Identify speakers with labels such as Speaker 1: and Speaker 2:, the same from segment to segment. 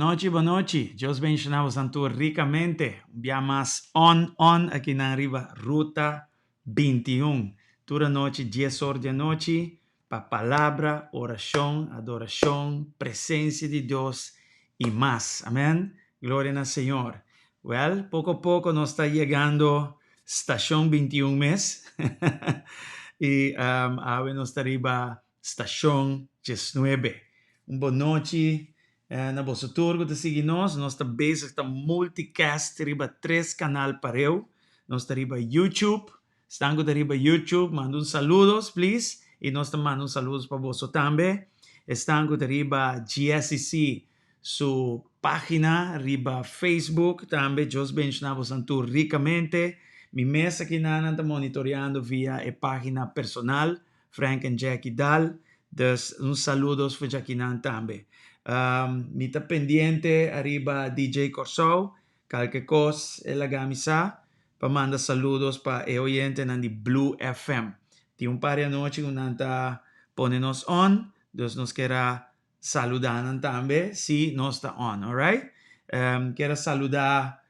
Speaker 1: Boa noite. Deus bendicionava Santo ricamente. Um dia mais on aqui na riba, Ruta 21. Toda noite, 10 horas da noite, para palavra, oração, adoração, presença de Deus e mais. Amém? Glória ao Senhor. Well, pouco a pouco nós está chegando estação 21 mês. E agora nós está riba estação 19. Boa noite. Na vossa turma de seguir nós está bezig com multicast, riba 3 canal para eu. Nós está riba YouTube, estamos riba YouTube, manda saludos, please. E nós também manda saludos para você também. Estamos riba GSC, sua página, riba Facebook, também, Deus bendiga você ricamente. Mi mesa aqui está monitoreando via a página personal, Frank and Jackie Dahl. Dus saludos para Jackie também. Mi está pendiente arriba DJ Corsou, qualquer cosa la gamisa, para mandar saludos para el oyente de Blue FM. Tiene un par de noches que nanta ponernos on, dus nos quiera saludar también si no está on, alright? Quiero saludar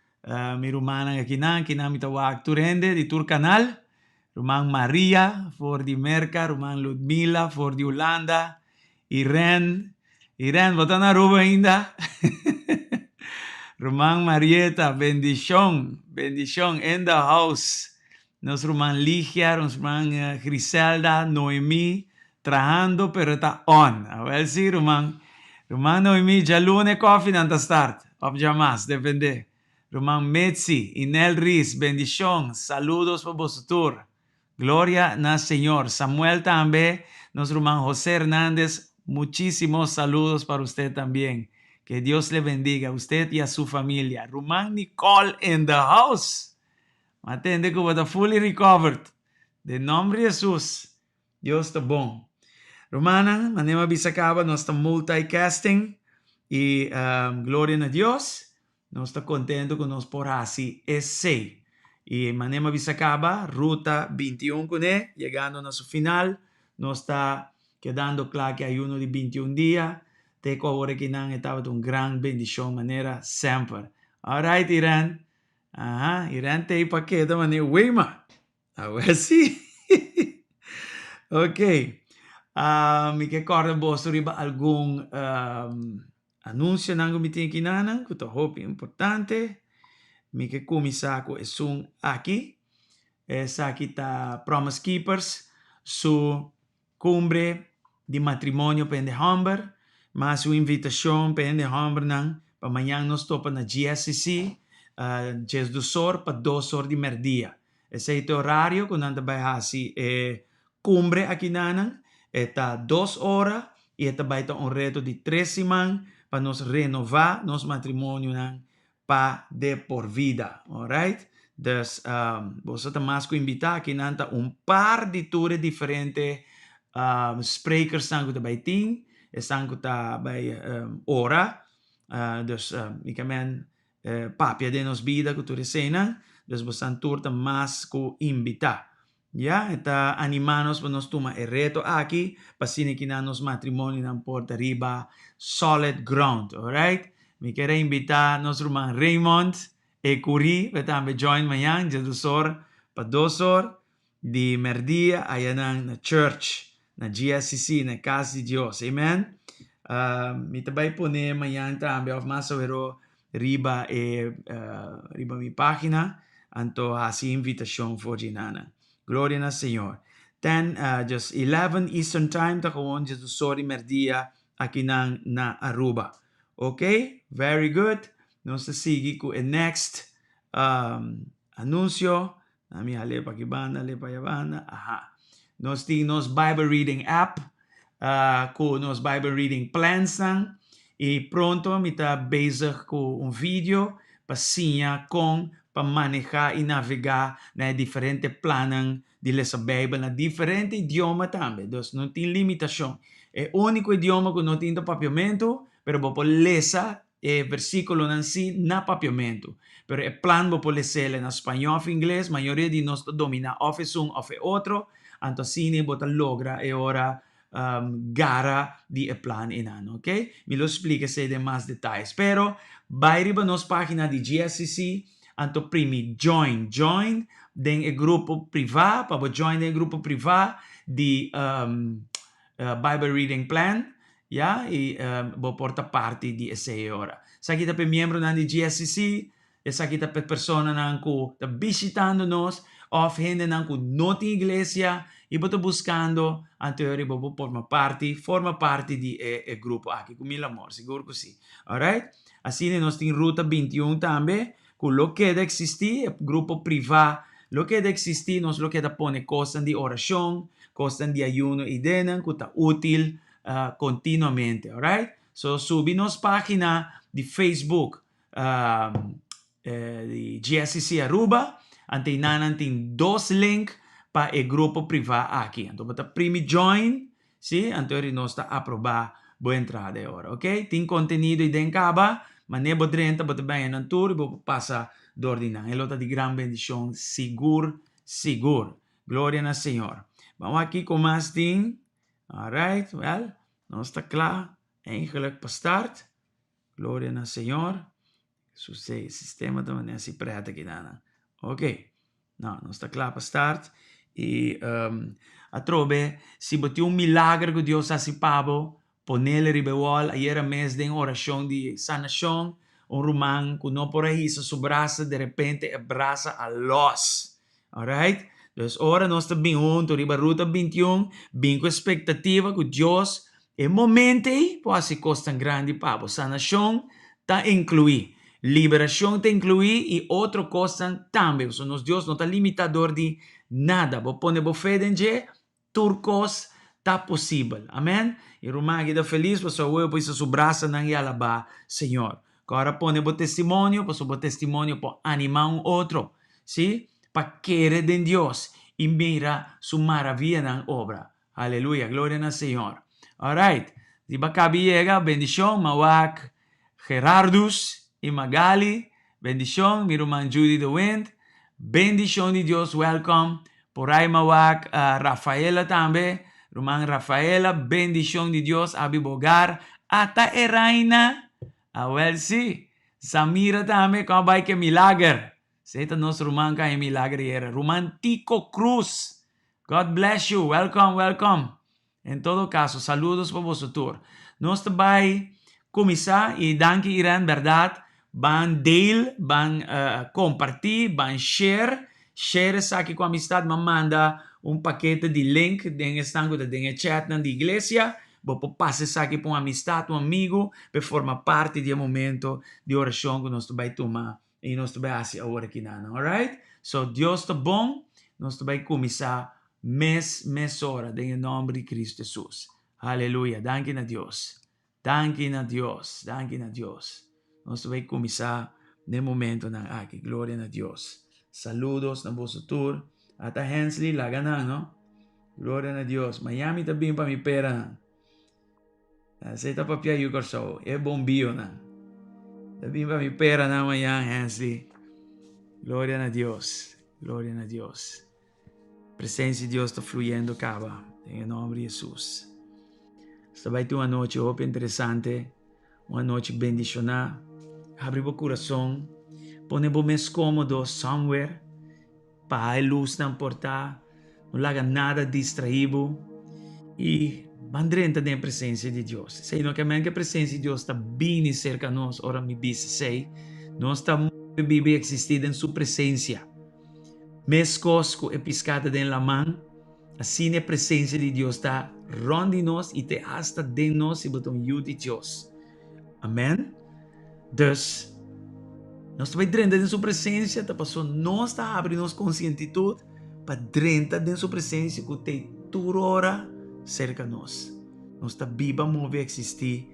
Speaker 1: mi rumana aquí mi tawag turende di tur canal, Rumang Maria voor die Merka, Rumang Ludmila voor die Holanda, Irene, wat dan Aruba ainda? Rumang Marieta, bendición in the house. Nos Rumang Ligia, nos Rumang Griselda, Noemi, trabajando, pero está on. A ver si Rumang Noemi, ya lunes coffee nanta start. Of ya más, depende. Rumang Metzi, Inel Riz, bendición, saludos para vosotros. Gloria al Señor. Samuel también, nos Rumang José Hernández, muchísimos saludos para usted también. Que Dios le bendiga a usted y a su familia. Rumang Nicole in the house. Atende que está fully recovered. De nombre de Jesús. Dios está bom. Romana, manema bisacaba, nós está multicasting. Y gloria a Dios. Nós está contento con nos por así ese. Y manema bisacaba, ruta 21 con él, llegando a su final. Nós está quedando claro que hay uno de 21 días. Te cobre que nan estaba de una gran bendición manera sempre. Alright, Irán. Ajá, Irán te ipa que de manera wema. A ver si. Ok. Mi que corre vos riba algún anuncio nango mi tiene que nanan, que te hope importante. Mi que kumisako es un aquí. Es aquí ta Promise Keepers. Su cumbre de matrimonio pende Humber. Mas su invitación pende Humber nang. Pa mañana nos topa na GSCC. Jes do sor pa 2 horas de merdia. Ese é o horário que nós vai fazer cumbre aqui nanang. Está 2 horas e está vai ter reto de 3 semanas para nos renovar nosso matrimônio para de por vida, alright? Dus você está mais que invitar aqui nanta par de tours diferentes sprekers sangue da vai ting, sangue da vai ora, dus ik men papia de nos vida que tu resena, dus você turta mais que invitar. Ya, está animanos para nos tomar el reto aquí, para que nos matrimonio nan porta riba solid ground, alright? Me quiero invitar nos hermano Raymond e Curi, para también join mañana, ya 2 horas, para 2 horas de merdia, allá na church, na GSCC, na casa de Dios, amen? Me também poner mañana también, of más overo, riba mi página, anto así invitación for ginana. Gloria al Señor. Then, just 11 Eastern Time, ta gewoon just sorry merdia aquí na Aruba. Okay? Very good. Nos sige ko next anuncio. Nami halepa kibana, halepa yabana. Aha. Nos Bible reading app. Ko nos Bible reading plans nang. E pronto, mita bezig ko video pasinha com para manejar e navegar na diferentes planos de ler a Bíblia na diferente idioma também. Então, não tem limitação. É o único idioma que não tem papiamento, mas você pode ler o versículo em si na papiamento. Mas o plano você pode ler em espanhol ou inglês. A maioria de nós domina ou um ou outro. Então, assim, você logra e ora gara di plan inano, ok? Me lo explica se de mais detalhes. Pero, vai riba nos página di GSCC, anto primi join den e grupo privado, para join den grupo privado di Bible Reading Plan, ja, e bo porta parte di essa ora. Sa kita pe membro nan di GSCC, e sa kita pe persona nan ku ta visitando nos, of gente nan ku noti iglesia, e boto buscando anteriori bobo forma parte di gruppo aqui com mil amor, seguro que sim. Alright? Assim nós tem ruta 21 também, com lo que de existir, grupo privado, lo que de existir, nós lo que da pone coisas de oração, coisas de ayuno e denan, que tá útil continuamente, alright? So subi nos página de Facebook de GSCC Aruba, antenanan tem 2 link para o grupo privado aqui. Então, bota primi join, sim? Então, nós está aprovar boa entrada agora, ok? Tem conteúdo e den caba, mas nem bota renta, bota bem na tour e bota passa do ordinar. É lota de grande bendição, seguro. Glória ao Senhor. Vamos aqui com mais ting. Alright, well, nós está claro. Eigenlijk para start. Glória ao Senhor. Sucede, sistema também assim preta aqui, Dana. Ok. Não, nós está claro para start. E a trobe, se botou milagre que Deus ha pabo, ponele ribewal, aí era mês de oração de sanação, romano que não por aí se sobraça, de repente abraça a los. Alright? Então, ora nós estamos bem juntos, riba ruta 21, bem com expectativa que Deus, em momento aí, pode ser coisa grande, pabo. Sanação está incluído. Liberação está incluída e outra coisa também. So, nos Deus não está limitador de nada. Vou pôr bo fé em Deus, turcos está possível. Amém? E Romagui está feliz, porque eu posso subraça e alabar, Senhor. Agora põe bo testemunho, porque o testemunho pode animar outro. Sim? Para querer de Deus e mira sua maravilha na obra. Aleluia, glória ao Senhor. Alright. Di ba kabiega, bendição, mawak, Gerardus e Magali, bendição, mi Roman Judy the Wind, bendição de Deus, welcome. Por aí mawak, Rafaela também, Roman Rafaela, bendição de Deus, Abi Bogar, ata Eraina, sí, Samira também, como vai que milagre. Seta nos Roman ka milagre era. Romantico Cruz, God bless you, welcome. En todo caso, saludos para vosotros. Nós vai começar e danke Irán, verdade, van deel, van compartir, van share aqui com a amistade, me manda paquete de link, den estango den chat na igreja, vou passar aqui para uma amistade, amigo, para formar parte do momento de oração que nós vai tomar e nós vai fazer agora aqui, alright? So, Deus está bom, nós vai começar mês hora, em nome de Cristo Jesus. Aleluia, danke a Deus. Danke a Deus. Nós vamos começar no momento na aqui. Glória a Deus. Saludos na vosotros. Ata Hensley, laga na, no? Glória a Deus. Miami também para mi pera. Você tá para piar o so. É bombio na. Também para mi pera na Miami, Hensley. Glória a Deus. Presença de Deus está fluyendo, caba. Em nome de Jesus. Esta vai ter uma noite interessante, uma noite bendicionada. Abre o coração, põe o mais cômodo somewhere, para a luz não portar, não laga nada distraído e mandrenta da presença de Deus. Sei não que a presença de Deus está bem cerca de nós, ora me diz, sei, nós estamos viver existir em sua presença. Mescos é piscada de la mão, assim a presença de Deus está ronde nós e te hasta de nós e botam de Deus. Amém? Dus, nós vai dentro de sua presença, tá passou, nós está abrindo nossa conscientitude para dentro de sua presença que tem toda hora cerca de nós. Nós está viva mover existir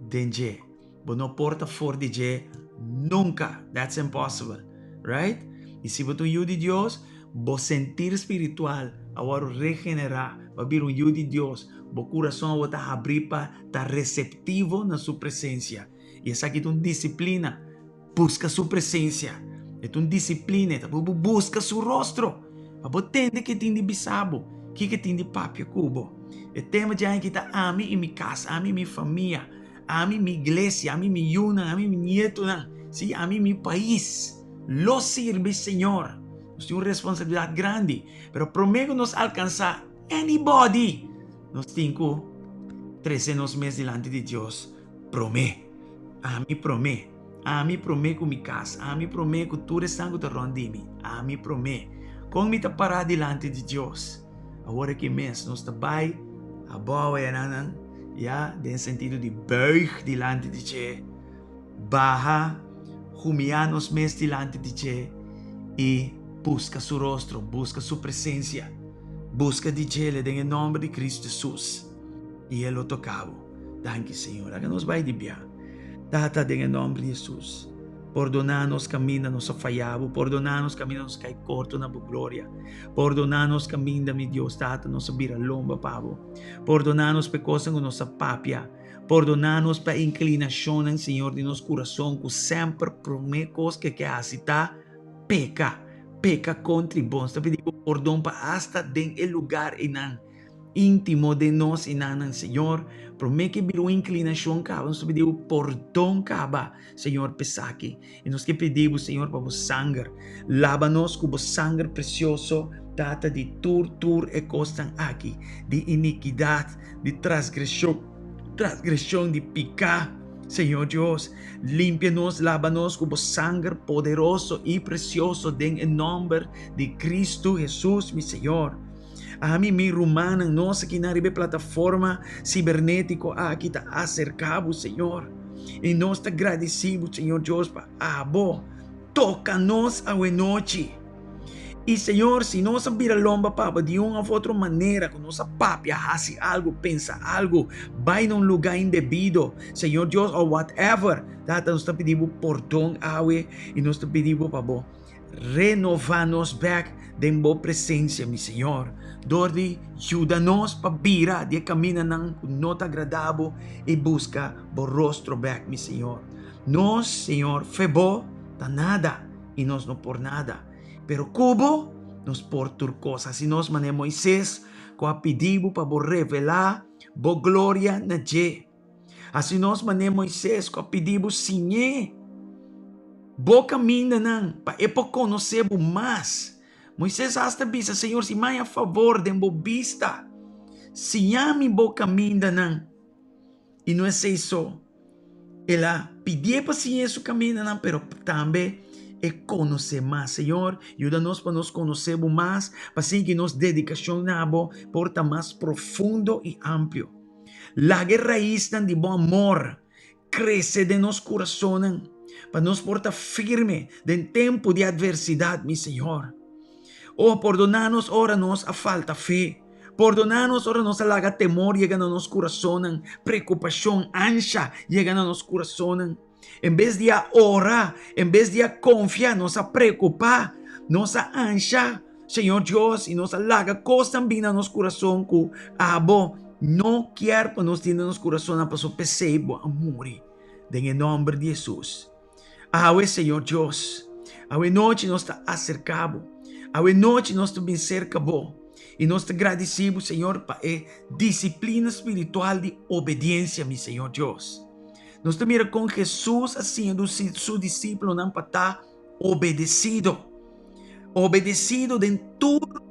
Speaker 1: dentro. Mas não porta fora de Deus nunca. That's impossible, right? E se você é de Deus, você sentir espiritual, agora regenerar, vai vir de Deus, o coração vai estar abrir para estar receptivo na sua presença. E essa aqui é uma disciplina. Busca sua presença. É uma disciplina. Busca seu rosto. Você tem que tem de bisabo. Que tem de papia cubo. E tema dyan kita ami imi casa, ami mi família, ami mi iglesia, ami mi yuna, ami mi nieto na, si ami mi país. Lo sirve, Señor. Nos tiene una responsabilidad grande. Pero prometo nos alcanzar anybody. Nos tengo 13 meses delante de Dios. Promé. A mí promé. A mí promé con mi casa. A mí promé con todo el sangue de rondimi. A mí promé. Con mi parar delante de Dios. Agora que mês nos trabalha a boa e nanan, ja, den sentido de buig delante de Che, baja, humillar nos mês delante de Che e busca su rostro, busca su presencia, busca de Che en el nombre de Cristo Jesús. E Ele o tocava. Danke, Senhor. Haga nos vai de bia. Tata, en el nombre de Jesus. Perdonar-nos caminho nos falhava, perdonar-nos caminho nos cai corto na glória, perdonar-nos caminho, meu Deus, Tata, nos vira lomba, Pavo, perdonar-nos por coisas que nos papia, perdonar-nos por inclinação, Senhor, de nosso coração, que sempre promete que aceitar, peca contra bons, te pedimos perdão para hasta den lugar inan, íntimo de nós inan, Senhor. Promete que virou inclinação, caba. Nós pedimos perdão, caba, Senhor, pesaki. E nós que pedimos, Senhor, para o sangue. Lava-nos com o sangue precioso, data de tur e costan aqui, de iniquidade, de transgressão de picar. Senhor Deus, limpia-nos, lava-nos com o sangue poderoso e precioso, em nome de Cristo Jesus, meu Senhor. A mim, mi rumana, nossa que na plataforma cibernético aqui está acercado, Senhor. E nós te agradecemos, Senhor Deus, para toca-nos a noite. E, Senhor, se nós vira lomba, Papa, de uma ou outra maneira, com nossa papia, hace algo, pensa algo, vai num lugar indevido, Senhor Deus, ou whatever, nós te pedimos perdão, e nós te pedimos, Papa, renovar-nos back de boa presença, meu Senhor. Dordi, ajuda-nos para vira de caminho ng nota agradável e busca o rostro back, meu Senhor. Nós, Senhor, febo, tá nada e nós não por nada. Pero cubo, nos por turcosa. Se nós mané Moisés, com a pedido para revelar a glória na Je. Assim nós mané Moisés, com a pedido sinye, bo caminho nang, para conhecer mais. Moisés hasta bisa, Senhor, se mai a favor de bo vista, se ame bo caminho nang, e não é isso, ela pedir paciência o caminho nang, pero também é conhecer mais, Senhor, ajuda-nos para nos conhecer mais, para assim que nos dedicação nabo porta mais profundo e amplo. Lague raiz de bom amor, cresce de nos coração, para nos porta firme de tempo de adversidade, meu Senhor. Oh, perdonar-nos, ora-nos a falta fé. Perdonar-nos, ora-nos a laga temor, llega no nosso coração, preocupação, ansia, llega no nosso coração. Em vez de orar, em vez de confiar, nos a preocupar, nos a ansia, Senhor Deus, e nos a laga coisas também no nosso coração, que não quer para nos ter no nosso coração, para so percebo amor, em nome de Jesus. Senhor Deus, a noite nos está acercado. A noite nós te cerca e nós te agradecemos, Senhor, para a disciplina espiritual de obediência, meu Senhor Deus. Nós te mira com Jesus assim, seu discípulo não para estar obedecido em tudo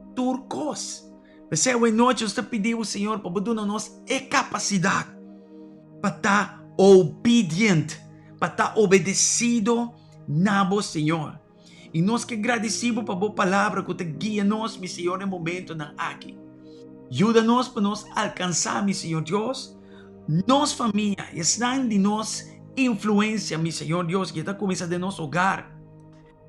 Speaker 1: coisa. Mas a noite nós te pedimos, Senhor, para dar-nos a capacidade para estar obediente, para estar obedecido na voz, Senhor. E nós que agradecemos para a boa palavra que te guia nós, meu Senhor, no momento na aqui. Ajuda-nos para nos alcançar, meu Senhor Deus, nossa família, estão de nossa influência, meu Senhor Deus, que está começando de nosso hogar.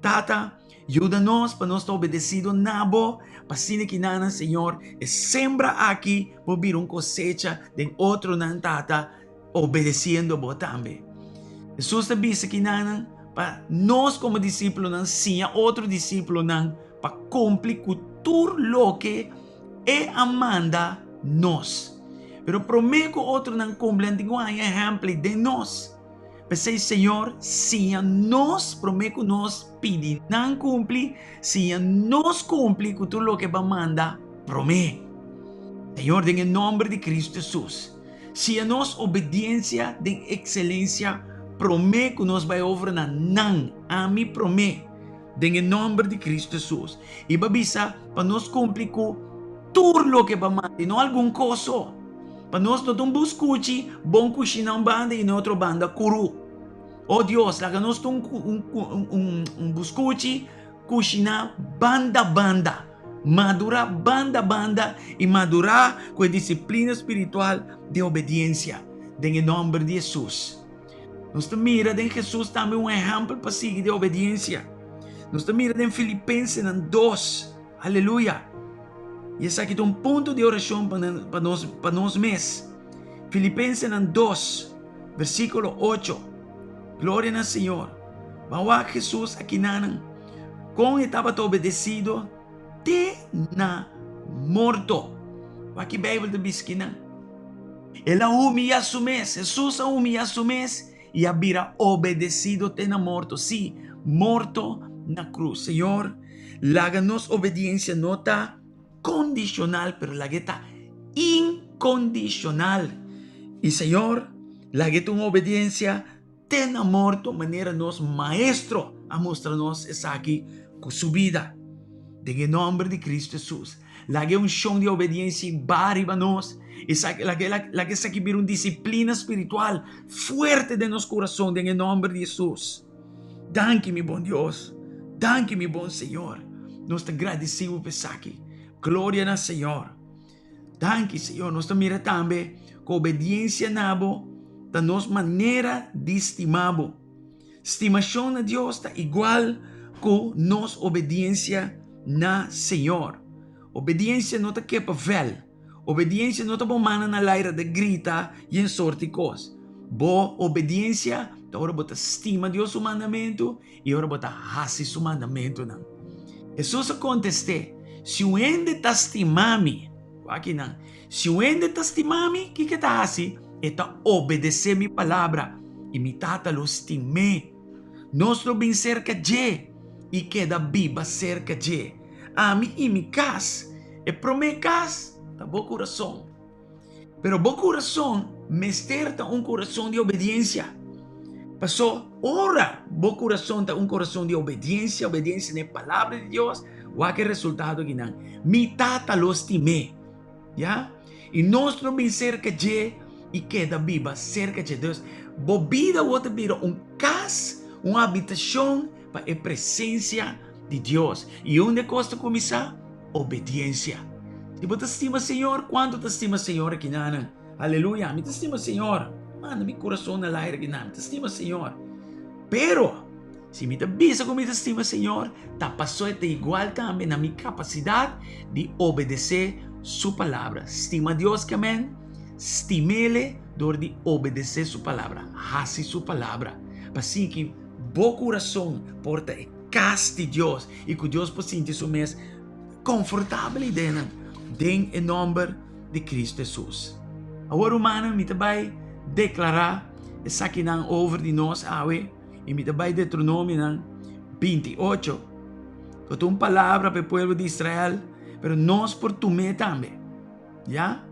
Speaker 1: Tata, ajuda-nos para nós estar obedecidos na boa, para assim que nada, Senhor, e sembra aqui para vir cosecha de outro nan, Tata, obedecendo a boa também. Jesus te disse que nada, para nós como discípulos não sim, outro discípulo não para cumprir com tudo o que é amanda nós. Pero prometo outro não cumpre, não há exemplo de nós. Pensei, Senhor, se nós prometo nós pedir não cumpre, se nós cumpre com tudo o que vai mandar, prometo. Señor, en el nombre de Cristo Jesús, si a nos obediencia de excelencia, promete que nos va a ofrecer nan, a mí promete, en el nombre de Cristo Jesús. Y va a avisar para nos cumplir con todo lo que va a mandar, no algún coso. Para nos no un buscuchi, bon cucina un banda y en otra banda curu. Oh Dios, la que nos un buscuchi, cucina banda. Madurar banda y madurar con disciplina espiritual de obediencia. En el nombre de Jesús. Nos mira en Jesús también un ejemplo para seguir de obediencia. Nos mira en Filipenses 2. Aleluya. Y es aquí un punto de oración para nos mes. Filipenses 2, versículo 8. Gloria al Señor. Vamos a Jesús aquí nanan. Con estaba obedecido, te na morto. Aqui Bíblia de bisquina. Ele humilha su mes. Jesús humilha su mes e habira obedecido te na morto. Sí, morto na cruz. Señor, láganos obediencia no está condicional, pero la está incondicional. Y Señor, la una obediencia te na morto, manera nos maestro a mostrarnos esa aquí con su vida. En el nombre de Cristo Jesús. La que un show de obediencia va arriba nos. La que se quiere una disciplina espiritual fuerte de nuestro corazón en el nombre de Jesús. Danke mi buen Dios. Danke mi buen Señor. Nos te agradecemos por estar aquí. Gloria al Señor. Danke Señor. Nos te mira también con obediencia nabo. Da nos manera de estimabo. Estimación a Dios está igual con nos obediencia na Señor. Obediencia no te quepa vel. Obediencia no te bomana na laira de grita y en sorte cos. Bo obediencia, ahora bota estima Dios su mandamento y ahora bota hasi su mandamento. Não. Jesús contesté, si un ende te estimami, aqui não. Si un ende te estimami, que te hasi? Eta obedecer mi palabra y mi tata lo estimé. Nuestro bien cerca de y queda viva cerca de. A mí y mi casa. E pro mi casa, está bom corazón. Pero bom corazón me esterta un corazón de obediencia. Pasó ora, bom corazón está un corazón de obediencia en la palabra de Dios. O a que resultado que não. Mi tata lo estimé. ¿Ya? Y nuestro bien cerca de y queda viva cerca de Dios. Bobida o otra vida, un casa, una habitación para la presencia de Dios. ¿Y dónde costa comenzar? Obediencia. Si vos te estimas, Señor, ¿cuánto te estimas, Señor, aquí nana? Aleluya. Me te estimas, Señor. Manda mi corazón al aire aquí nana. Te estimas, Señor. Pero, si me te visa como me te estimas, Señor, te pasó igual también a mi capacidad de obedecer su palabra. Estima a Dios que amén. Estimele door de obedecer su palabra. Hace su palabra. Assim que bom coração porta e caste Deus e que Deus possa sentir su mes confortável dentro. Den em nome de Cristo Jesus. Agora, humana, me vai declarar essa aqui não over de nós, awe, e me vai Deuteronômio não 28. Que uma palavra para o povo de Israel, pero nós por tu me também. Já?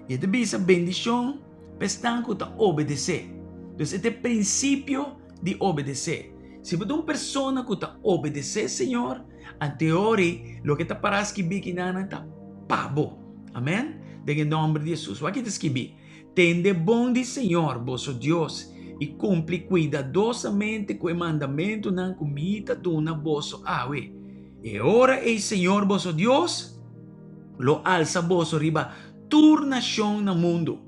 Speaker 1: E te bisa bendição, pestan que ta obedecer. Então, este é o princípio de obedecer. Se você é uma pessoa que ta obedecer, Senhor, anteori, lo que ta paras que bi kinana ta pabo. Amém? En nome de Jesus. Aqui te escrevi. Tende bom de Senhor, vosso Deus, e cumpre cuidadosamente com o mandamento na comida duna vosso awe. E ora é Senhor vosso Deus, lo alza vosso riba tur nación na mundo.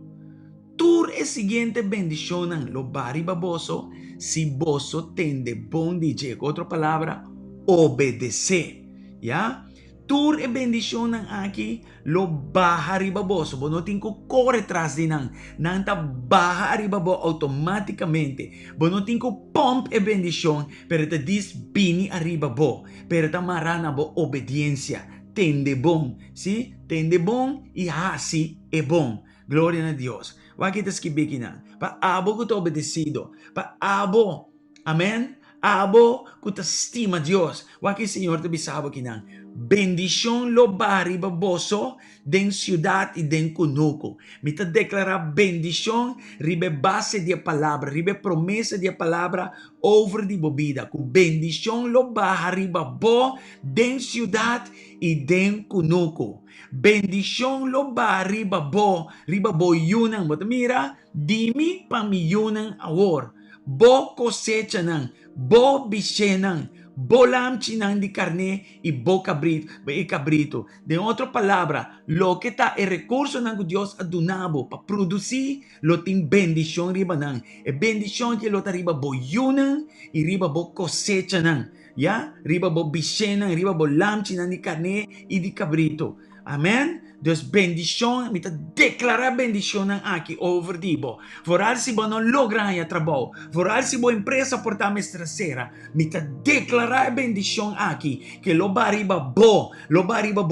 Speaker 1: Tur es siguiente bendición lo bariba vosso si vosso tende bon DJ. Otra palabra, obedecer. ¿Ya? Tur es bendición aquí lo baja arriba vosso. Vos no tengo que correr tras de nan. Nanta baja arriba vosso automáticamente. Vos no tengo que pump es bendición. Pero te dis bini arriba vosso. Pero te marana vosso obediencia. Tende bom, ¿sí? Tende bom y así es bom. Gloria a Dios. Wakit es kibikinan. Pa abo ko to obedecido. Pa abo, amen, abo kuta estima Dios. Waki Señor te bisabo kinang. Bendición lo ba riba boso den ciudad y den kunuko. Mita declara bendición ribe base de palabra, ribe promesa de palabra over di bobida. Ku bendición lo ba riba bo den ciudad y den kunuko. Bendición lo ba riba bo yunang. Mira, dimi pamiyunang awor. Bo cosecha nang, bo bishenang, bo lamchinang di carne y bo cabrito. De otra palabra, lo que está el recurso ng Dios adunabo pa produci lo tin bendición riba nang. E bendición que lo ta riba bo yunang y riba bo cosecha nang. Ya, riba bo bishenang, riba bo lamchinang di carne y di cabrito. Amen. Deus bendición, mita declara bendición aqui over dibo. Vooral si bo non logra ya trabalho, vooral si bo empresa porta mestrasera, mita declara bendición aqui, que lo bariba bo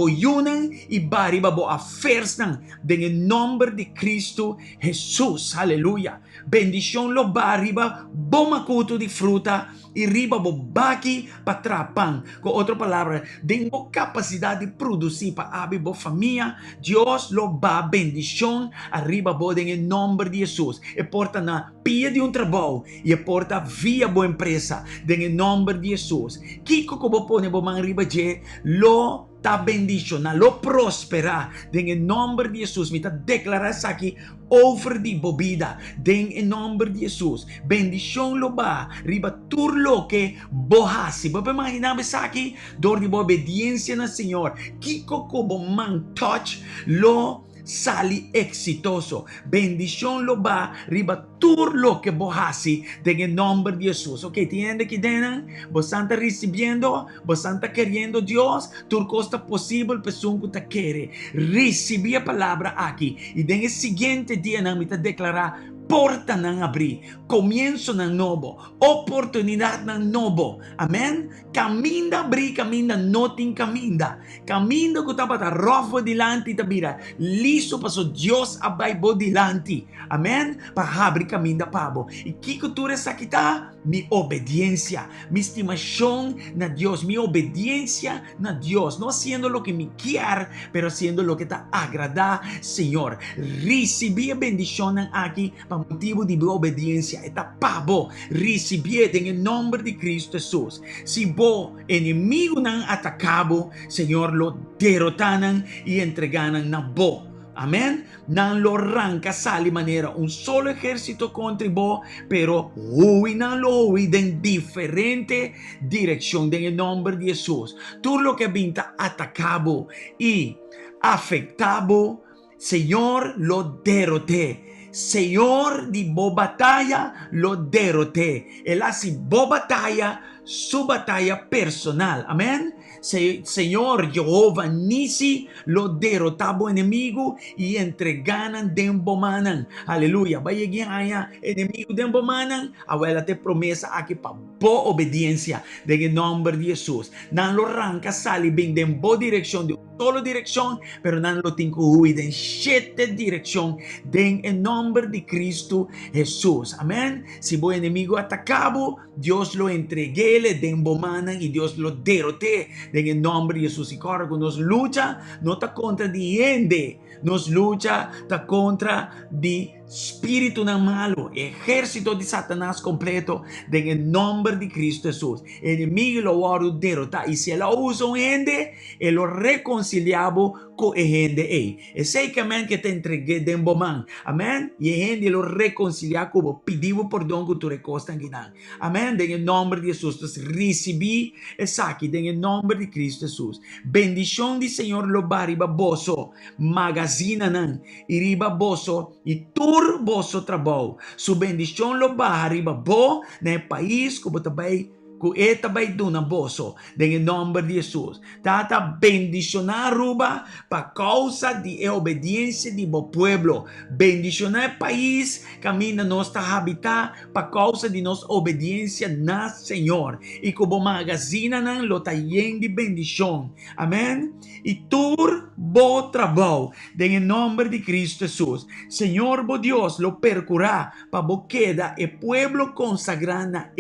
Speaker 1: yunang e bariba bo affairs nang, en nombre de Cristo Jesus, aleluya. Bendición lo bariba bo makuto di fruta e riba bo baki patrapang. Com outra palavra, tenho capacidade de produzir para abrir bo família. Dios lo va bendición arriba boden en nombre de Jesús. E porta na pia de un trabajo e porta via boa empresa den en nombre de Jesús. Kiko ko bo pone bo man riba je lo ta bendición, lo prospera den en nombre de Jesús. Me ta declarar aqui over di bobida den en nombre de Jesús. Bendición lo va riba tur lo que bohasi. Bo imaginaba aqui door di bo obediencia na Señor. Kiko ko bo man touch lo sali exitoso. Bendición lo va riba tur lo que bohasi en el nombre de Jesús. Ok, tiende que denan, vos santa recibiendo, vos santa queriendo Dios, tur costa posible pessoa que te quiere. Recibir a palavra aqui e den el siguiente día na mita declarar porta ng abrir, comienzo ng novo, oportunidad ng novo. Amen? Caminda abrir, caminda noting caminda. Caminda ko tapat arrofo dilanti tabira. Liso pa so Dios abay bo dilanti. Amen? Pahabri caminda pabo. Ikikuture sa kita, mi obediencia, mi estimación na Dios, mi obediencia na Dios. No haciendo lo que me quiere, pero haciendo lo que te agrada, Señor. Recibí bendición ng aquí, motivo de obediencia, esta pavo recibir en el nombre de Cristo Jesús. Si bo enemigo nan atacabo, Señor, lo derrotanan y entreganan na bo. Amén. Nan lo arranca sali manera un solo ejército contra bo, pero nan lo hui en diferente dirección en el nombre de Jesús. Tú lo que vinta atacabo y afectabo, Señor, lo derroté. Señor di bo batalla lo derroté. Él hace bo batalla, su batalla personal. Amén. Señor Jehová Nisi lo derrotabo enemigo y entreganan dembomanan. Aleluya. Vaya guiaya enemigo dembomanan. Abuela te promesa aquí pa bo obediencia en el nombre de Jesús. Nan lo arranca sali bien de bo dirección de solo dirección, pero nan lo tinko hui en 7 dirección en el nombre de Cristo Jesús. Amén. Si bo enemigo atacabo, Dios lo entregué, le dembomanan y Dios lo derroté en el nombre de Jesús. Y cargo nos lucha, no está contra diende, nos lucha, está contra di espíritu ng malo, ejército de Satanás completo en el nombre de Cristo Jesús. El enemigo lo va a derrotar y si él usa un gente, él lo reconciliaba con el gente. Ese que te entregué de bomán. Amén. Y el gente lo reconcilia como pidió perdón que tú recostas en guinan. Amén. En el nombre de Jesús. Entonces recibí esa aquí en el nombre de Cristo Jesús. Bendición del Señor lo va riba boso, magazina nan, y riba boso, y turboso trabajo. Su bendición lo va arriba bo, en el país como también ku eta bay duna boso, en el nombre de Jesús. Tata bendicionar Aruba pa causa de obediencia de bo pueblo. Bendicionar el país, camina nuestra habitat pa causa de nos obediencia na Señor. Y como magazina nan lo tayen de bendición. Amén. Y tur bo trabajo, en el nombre de Cristo Jesús. Señor bo Dios lo percurá pa bo queda el pueblo consagrana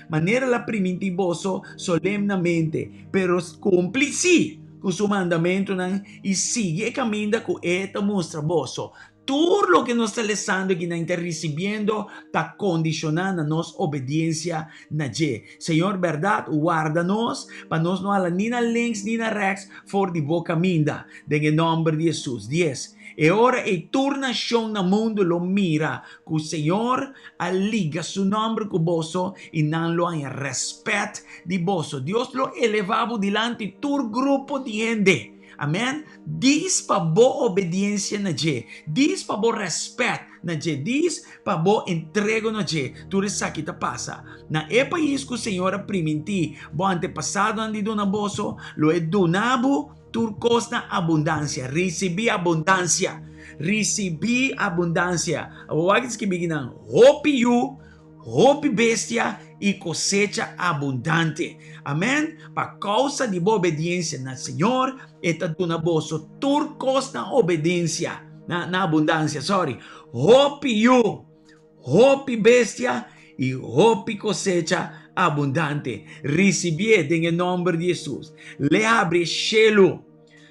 Speaker 1: manera la primitivoso solemnemente, pero cumple sí con su mandamento y sigue caminando con esta muestra boso. Todo lo que nos está lezando y que nos está recibiendo está condicionando nos obediencia naye. Señor, verdad, guárdanos para nos no ala ni na links ni na rechts for di boca minda. En el nombre de Jesús. 10. E ora e turna nación na mundo lo mira, que o Senhor aliga su nombre con boso y nan lo hay respeto de boso. Dios lo elevado delante tu grupo de gente. Amém? Diz para boa obediência na je. Diz para boa respeito na je. Diz para boa entrega na je. Tudo isso aqui tá passa. Na é país que o Senhor primiti, bo antepassado andi do na boso, lo é donabo tur costa abundância. Recebi abundância. Recebi abundância. Awagis que biginan hope you, hope bestia e cosecha abundante. Amém? Por causa de boa obediência na Senhor, eta tuna boso tur costa obediência na abundância. Sorry. Hope you, hope bestia e hope cosecha abundante. Recibied en el nombre de Jesús. Le abre cielo.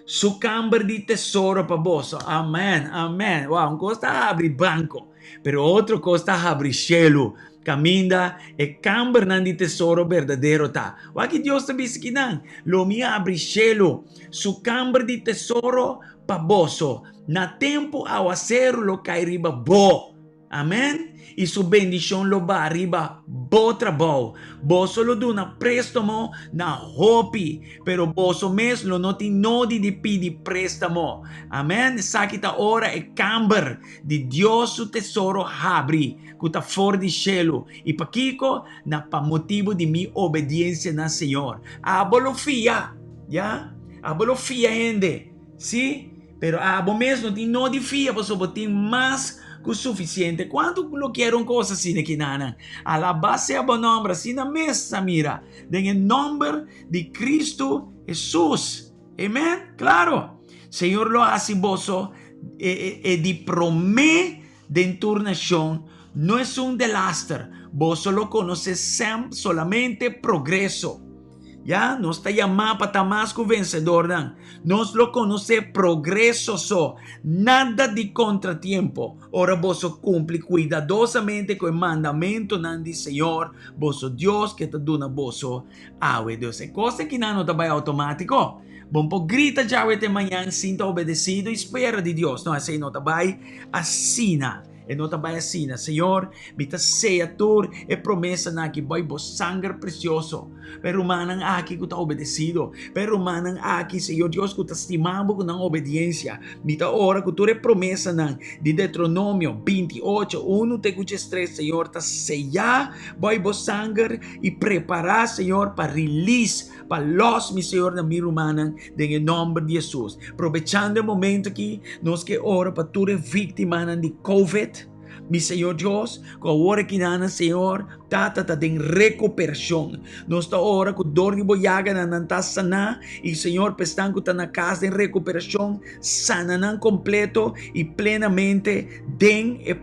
Speaker 1: Su câmara de tesouro para bolso. Amém, amém. Wow, um costa abre banco, pero outro costa abre cielo. Caminda e câmara de tesouro verdadeiro tá. O que Deus está dizendo? Lo me abre cielo. Su câmara de tesouro para bolso. Na tempo ao hacer lo cai riba bo. Amém? E sua bendição lo va arriba bo trabalho. Boso lo duna préstamo na hopi, pero boso mesmo não tem nodi de pedir préstamo. Amém? Sakita ora e camber de Deus o tesouro abre, kuta for de cielo. E pakiko na pa motivo de mi obediência na Senhor. Abolo fia, ya? Abolo fia ende, ¿sí? Pero abo mesmo tem nodi fia, boso botin mais suficiente. Quando lo quiero cosa assim que nana, a la base a bom nombre, assim na mesa mira, en el nombre de Cristo Jesús. Amén. Claro. Señor lo hace boso de promé de enturnación, no es un desastre. Boso lo conoce solamente progreso. Ya, nos está llamado para Damasco vencedor. Nos lo conoce progreso. Nada de contratiempo. Ahora vos cumple cuidadosamente con el mandamiento del Señor. Vos Dios que te da vos. Dios. Es cosa que no te va automático. Bom po grita ya de mañana, sinta obedecido y espera de Dios. No, así no te va así. E não trabalha assim, Senhor, bita seja tur e promessa na que vai bo sangue precioso. Pero manang aqui que tá obedecido. Pero manang aqui, Senhor Deus, que tá estimado com a obediência. Bita ora que tu é promessa na de Deuteronômio 28, 1 te 3, Senhor, tá seja vai bo sangue e preparar, Senhor, para release para los, mi Senhor, na minha humana, em nome de Jesus. Aprovechando o momento aqui, nós que ora para tu é vítima de COVID. Mi Senhor Deus, com a hora que nana, Senhor, tata tem recuperação. Nós está hora com dor de boiaga na nanta sana e Senhor, pestan que está na casa de recuperação, sana completo e plenamente den e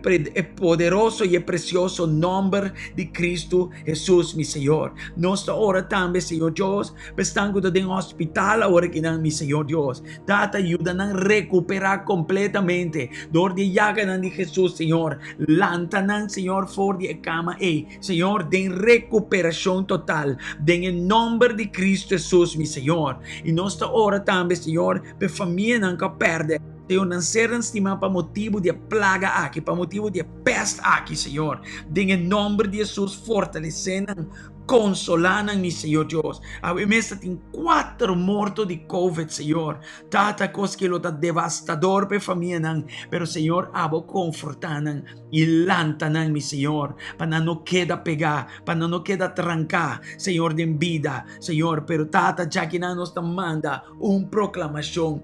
Speaker 1: poderoso e precioso nome de Cristo Jesus, mi Senhor. Nós está hora também, Senhor Deus, pestan que está em hospital a hora que nana, mi Senhor Deus, tata ajuda a recuperar completamente dor de llaga de Jesus, Senhor. Lantanan, Senhor, for de cama Senhor, den recuperação total, den em nome de Cristo Jesus, mi Senhor. E nossa hora também, Senhor, para família não que perde. Senhor, não serão estimados para motivo de plaga aqui, para motivo de peste aqui, Senhor. Den em nome de Jesus, fortalecendo consolanan, mi Señor Dios. Avemos ating 4 morto de COVID, Señor. Tata kos que lo ta devastador pe família nang, pero Señor, abo confortanan, ilantanan, mi Señor, para no queda pegar, para no queda trancar, Señor, de vida, Señor, pero tata ya que nos manda proclamación,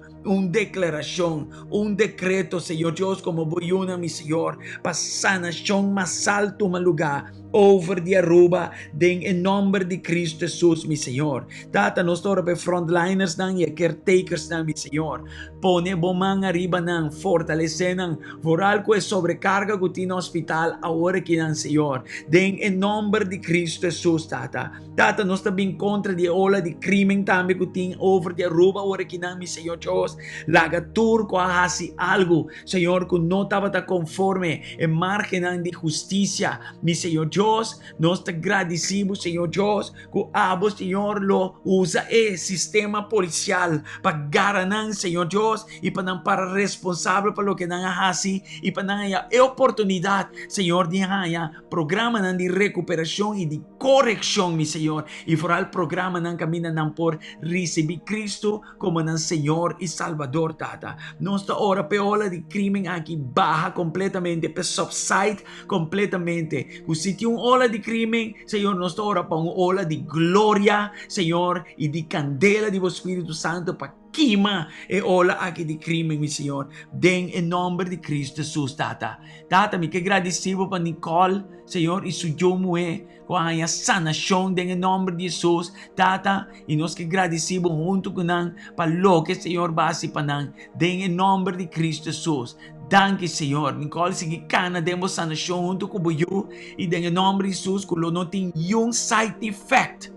Speaker 1: declaración, decreto, Señor Dios, como boyuna, mi Señor, para sanación más alto un lugar, over de Aruba, en nombre de Cristo Jesús, mi Señor. Tata, nos ora pe frontliners nang, y caretakers nang, mi Señor. Pone bomang arriba nang, fortalece nang, por algo es sobrecarga que tiene hospital, ahora que nang, Señor. En nombre de Cristo Jesús, Tata. Tata, nos está bien contra de ola de crimen también que tiene over de Aruba, ahora que nang, mi Señor Dios. Laga turco hace algo, Señor, que no estaba conforme en margen de justicia, mi Señor Dios. Nos está agradecemos, Señor Dios, que abo, Señor, lo usa el sistema policial para garanar, Señor Dios, y para responsable para lo que nan hace y para haya oportunidad, Señor, de haya programa de recuperación y de corrección, mi Señor, y fuera el programa nan camina nan por recibir Cristo como nan Señor y Salvador, Tata. Nuestra hora peola de crimen aquí baja completamente, pero subside completamente. Si tiene un ola de crimen, Señor, nuestra hora para una ola de gloria, Señor, y de candela de Espíritu Santo para quema e ola aqui de crime, mi Senhor. Den em nome de Cristo Jesus, Tata. Tata, me que agradecido para Nicole, Senhor, e sujou moe com a sanação, den em nome de Jesus, Tata, e nós que agradecido junto com nang, para lo que, Senhor, base para nang, den em nome de Cristo Jesus. Danke, Senhor. Nicole, sige kana demos sanação junto com o e den em nome de Jesus, que lo não tem um side effect.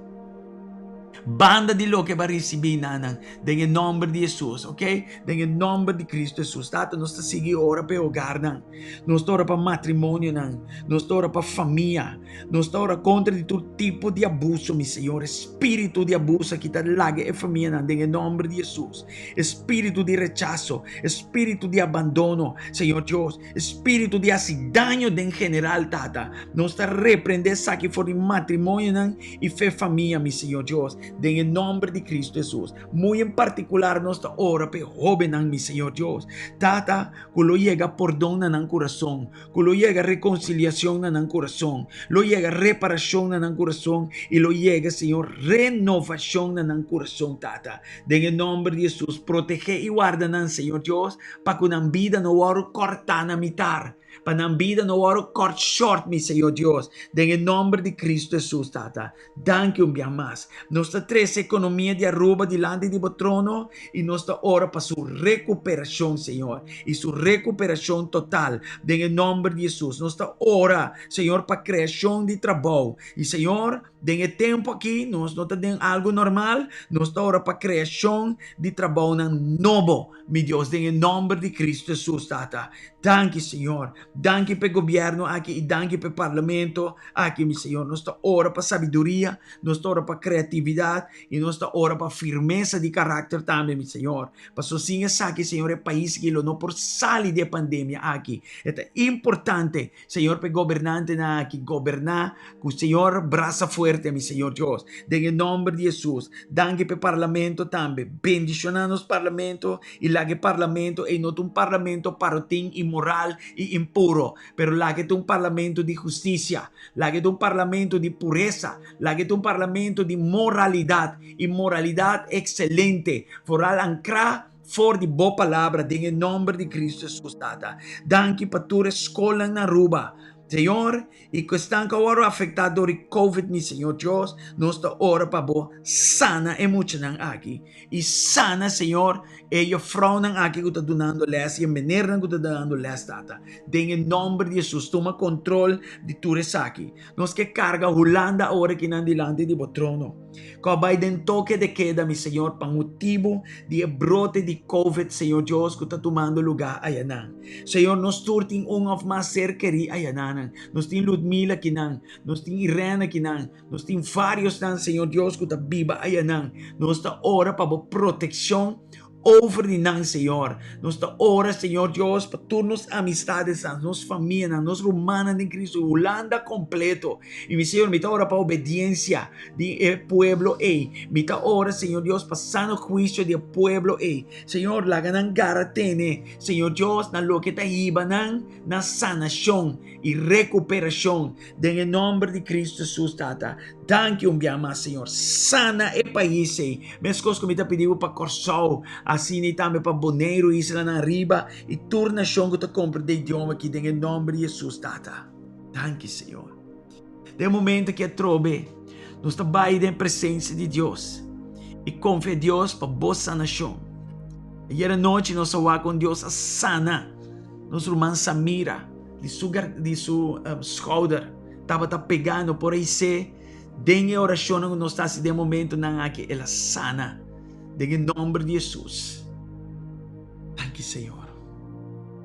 Speaker 1: Banda di lo que va a recibir nanang en el nombre de Jesús, ok? En el nombre de Cristo Jesús. Tata, nos está sigue ora para hogar nang, nos ora para matrimonio nang, nos ora para familia, nos ora contra de todo tipo de abuso, mi Señor, espíritu de abuso que está lague en familia nang, en el nombre de Jesús, espíritu de rechazo, espíritu de abandono, Señor Dios, espíritu de hacer daño en general, Tata, nos está reprender saque por el matrimonio nang y fe familia, mi Señor Dios. En el nombre de Cristo Jesús. Muy en particular nuestra hora, pe joven, mi Señor Dios. Tata, que lo llega perdón en el corazón, que lo llega reconciliación en el corazón, lo llega reparación en el corazón y lo llega, Señor, renovación en el corazón, Tata. En el nombre de Jesús, protege y guarda, Señor Dios, para que una vida no va a cortar a mitad. Para na vida no oro cut short, mi Señor Dios. En el nombre de Cristo Jesús, Tata. Danke un día más. Nuestra 3 economía de Aruba delante de tu trono y nuestra hora para su recuperación, Señor. Y su recuperación total. En el nombre de Jesús. Nuestra hora, Señor, para creación de trabajo. Y Señor, en el tiempo aquí, nos no tenemos algo normal. Nuestra hora para creación de trabajo nuevo, mi Dios. En el nombre de Cristo Jesús, Tata. Danke, Señor. Danke para gobierno aquí y danke para parlamento aquí, mi Señor. Nuestra hora para sabiduría, nuestra hora para creatividad y nuestra hora para firmeza de carácter también, mi Señor. Para sozinha aquí, Señor, el país que lo no por salir de pandemia aquí. Es importante, Señor, para gobernante aquí, gobernar con Señor brazo fuerte, mi Señor Dios. En el nombre de Jesús. Danke para parlamento también. Bendicionanos parlamento y la que parlamento y no un parlamento parotín inmoral y impuro, pero la que es un parlamento de justicia, la que es un parlamento de pureza, la que es un parlamento de moralidad y moralidad excelente, foral ancrar for de boa palavra, en el nombre de Cristo Jesús, Tata. Danke para tu escola en Aruba, Señor, y que están ahora afectados por el COVID, mi Señor Dios, nuestra hora para vos, sana emocionan aquí. Y sana, Señor, ellos fraudan aquí que está dando les y envenenan que está dando les, Tata. En el nombre de Jesús, toma control de tu aquí. Nos que carga Holanda ahora que están delante de tu trono. Que vai den toque de queda, mi Señor, para motivo de brote de COVID, Señor Dios, que está tomando lugar allá. Señor, nos turtin of más cerquería allá. Nos tiene Ludmila kinan, nos tiene Irena kinan, nos tiene varios tan, Señor Dios, que está viva allá. Nos está ora para protección over de nang, Senhor. Nós ta ora, Senhor Deus, para turnos amistades, a nossa família, a nossa humana de Cristo, Holanda completo. E mi Senhor, me ta ora para obediência de pueblo, me ta ora, Senhor Deus, para sano juicio de pueblo, Senhor, laga ng garatene, Senhor Deus, na lo que ta iba na sanación y recuperación, en el nombre de Cristo Jesús, Tata. Thank you, Mbiama, Senhor. Sana e país, mescos que me ta pediu para Corsol, assim nem também para Boneiro, Isla na Riba, e toda nação que ta compra de idioma aqui, em nome de Jesus, Tata. Thank you, Senhor. De momento que trobe, nós ta vai em presença de Deus, e confia em Deus para boa sanação. E era noite nós vamos com Deus a sana, nosso irmão Samira, de seu shoulder, estava pegando por aí dengue oração que nós estamos de momento na aqui, ela sana, em nome de Jesus. Thank you, Senhor.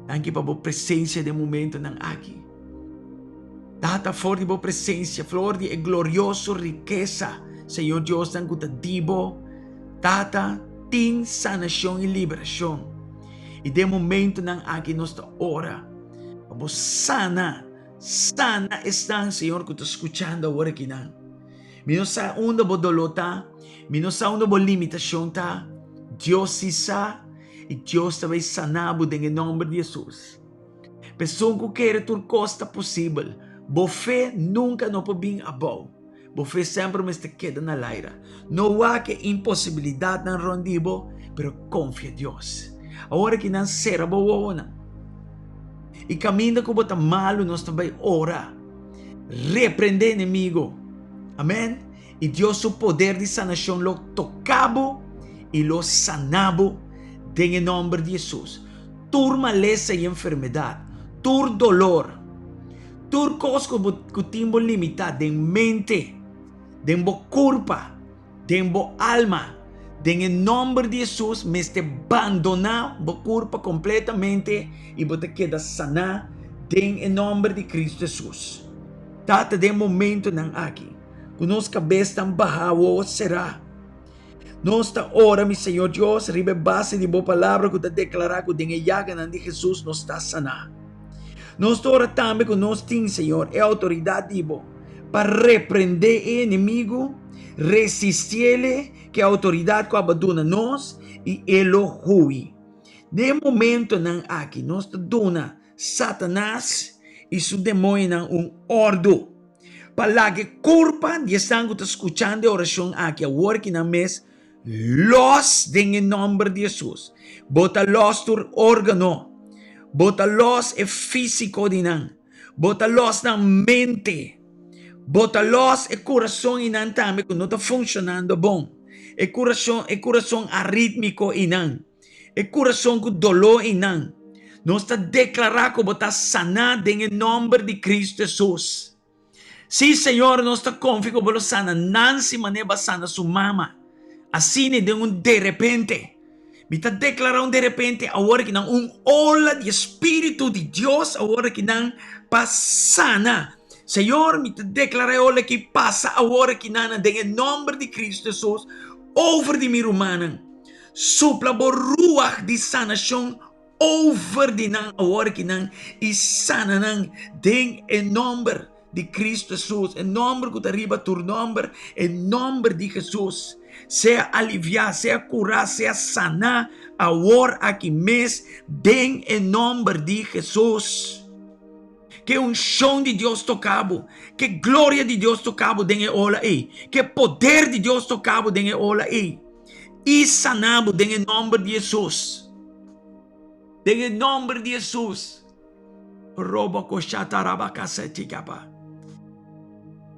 Speaker 1: Thank you para a presença de momento na aqui. Data for de boa presença, flor de glorioso riqueza, Senhor Deus, tan kutadibo, data ting sanação e liberação. E de momento na aqui nós ta ora, para sana estão, Senhor, que está escutando agora aqui na. Menos sa una bo dolota, menos sa una bo limitação ta, Deus isa, e Deus também sanabo em nome de Jesus. Pessoa que quer tur costa possível, bo fé nunca não pode vir above. Bo fé sempre me está queda na laira. Não há que impossibilidade na rondibo, pero confia em Deus. Agora que não será boa na. E caminha com bota malo, nós também ora. Repreende inimigo. Amém? E Deus o poder de sanação lo tocabo e lo sanabo em nome de Jesus. Tur maleza e enfermidade, tur dolor, tur coisas que timbo limitado em mente, em bo corpo, em bo alma, em nome de Jesus, me este abandonar bo corpo completamente e bote queda sanar em nome de Cristo Jesus. Tata de momento nang aqui. Conosco cabeça tão bahawo será. Nós está ora, mi Senhor Deus, ribe base de boa palavra que está declarar que den yaga de Jesus nos está sanar. Nós está ora também que nós tem, Senhor, é autoridade dibo para repreender o inimigo, resistir-lhe, que a autoridade que abandona nós e ele hui. De momento não aqui, nós está dona Satanás e seu demônio ordo. Para que culpa de estão escutando a oração aqui, a work na mes, los em nome de Jesus. Bota los tur órgano, bota los é físico de nan, bota los na mente, bota los é coração e nan também que não está funcionando bom. É coração arrítmico e nan, é coração com dolor e nan. Nós está declarar que bota sanado em nome de Cristo Jesus. Sim, Senhor, nós está confiando que sana, não se maneira sana sua mama. Assim de repente. Me está declarando de repente, agora que não, ola de Espírito de Deus, agora que não, passana. Senhor, me está declarando ola que passa, agora que não, em nome de Cristo Jesus, over de minha humana. Sopla por ruach de sanação, over de não, agora que não, e sana não, em nome de Cristo Jesus, em nome que arriba tu nome, em nome de Jesus, seja aliviar, seja curar, seja sanar, agora aqui mês, em nome de Jesus. Que unção de Deus tocabo, que glória de Deus tocabo dengue ola aí, que poder de Deus tocabo dengue ola aí, e sanabo dengue nome de Jesus, dengue nome de Jesus. Roba cochata rabacasa ticapa.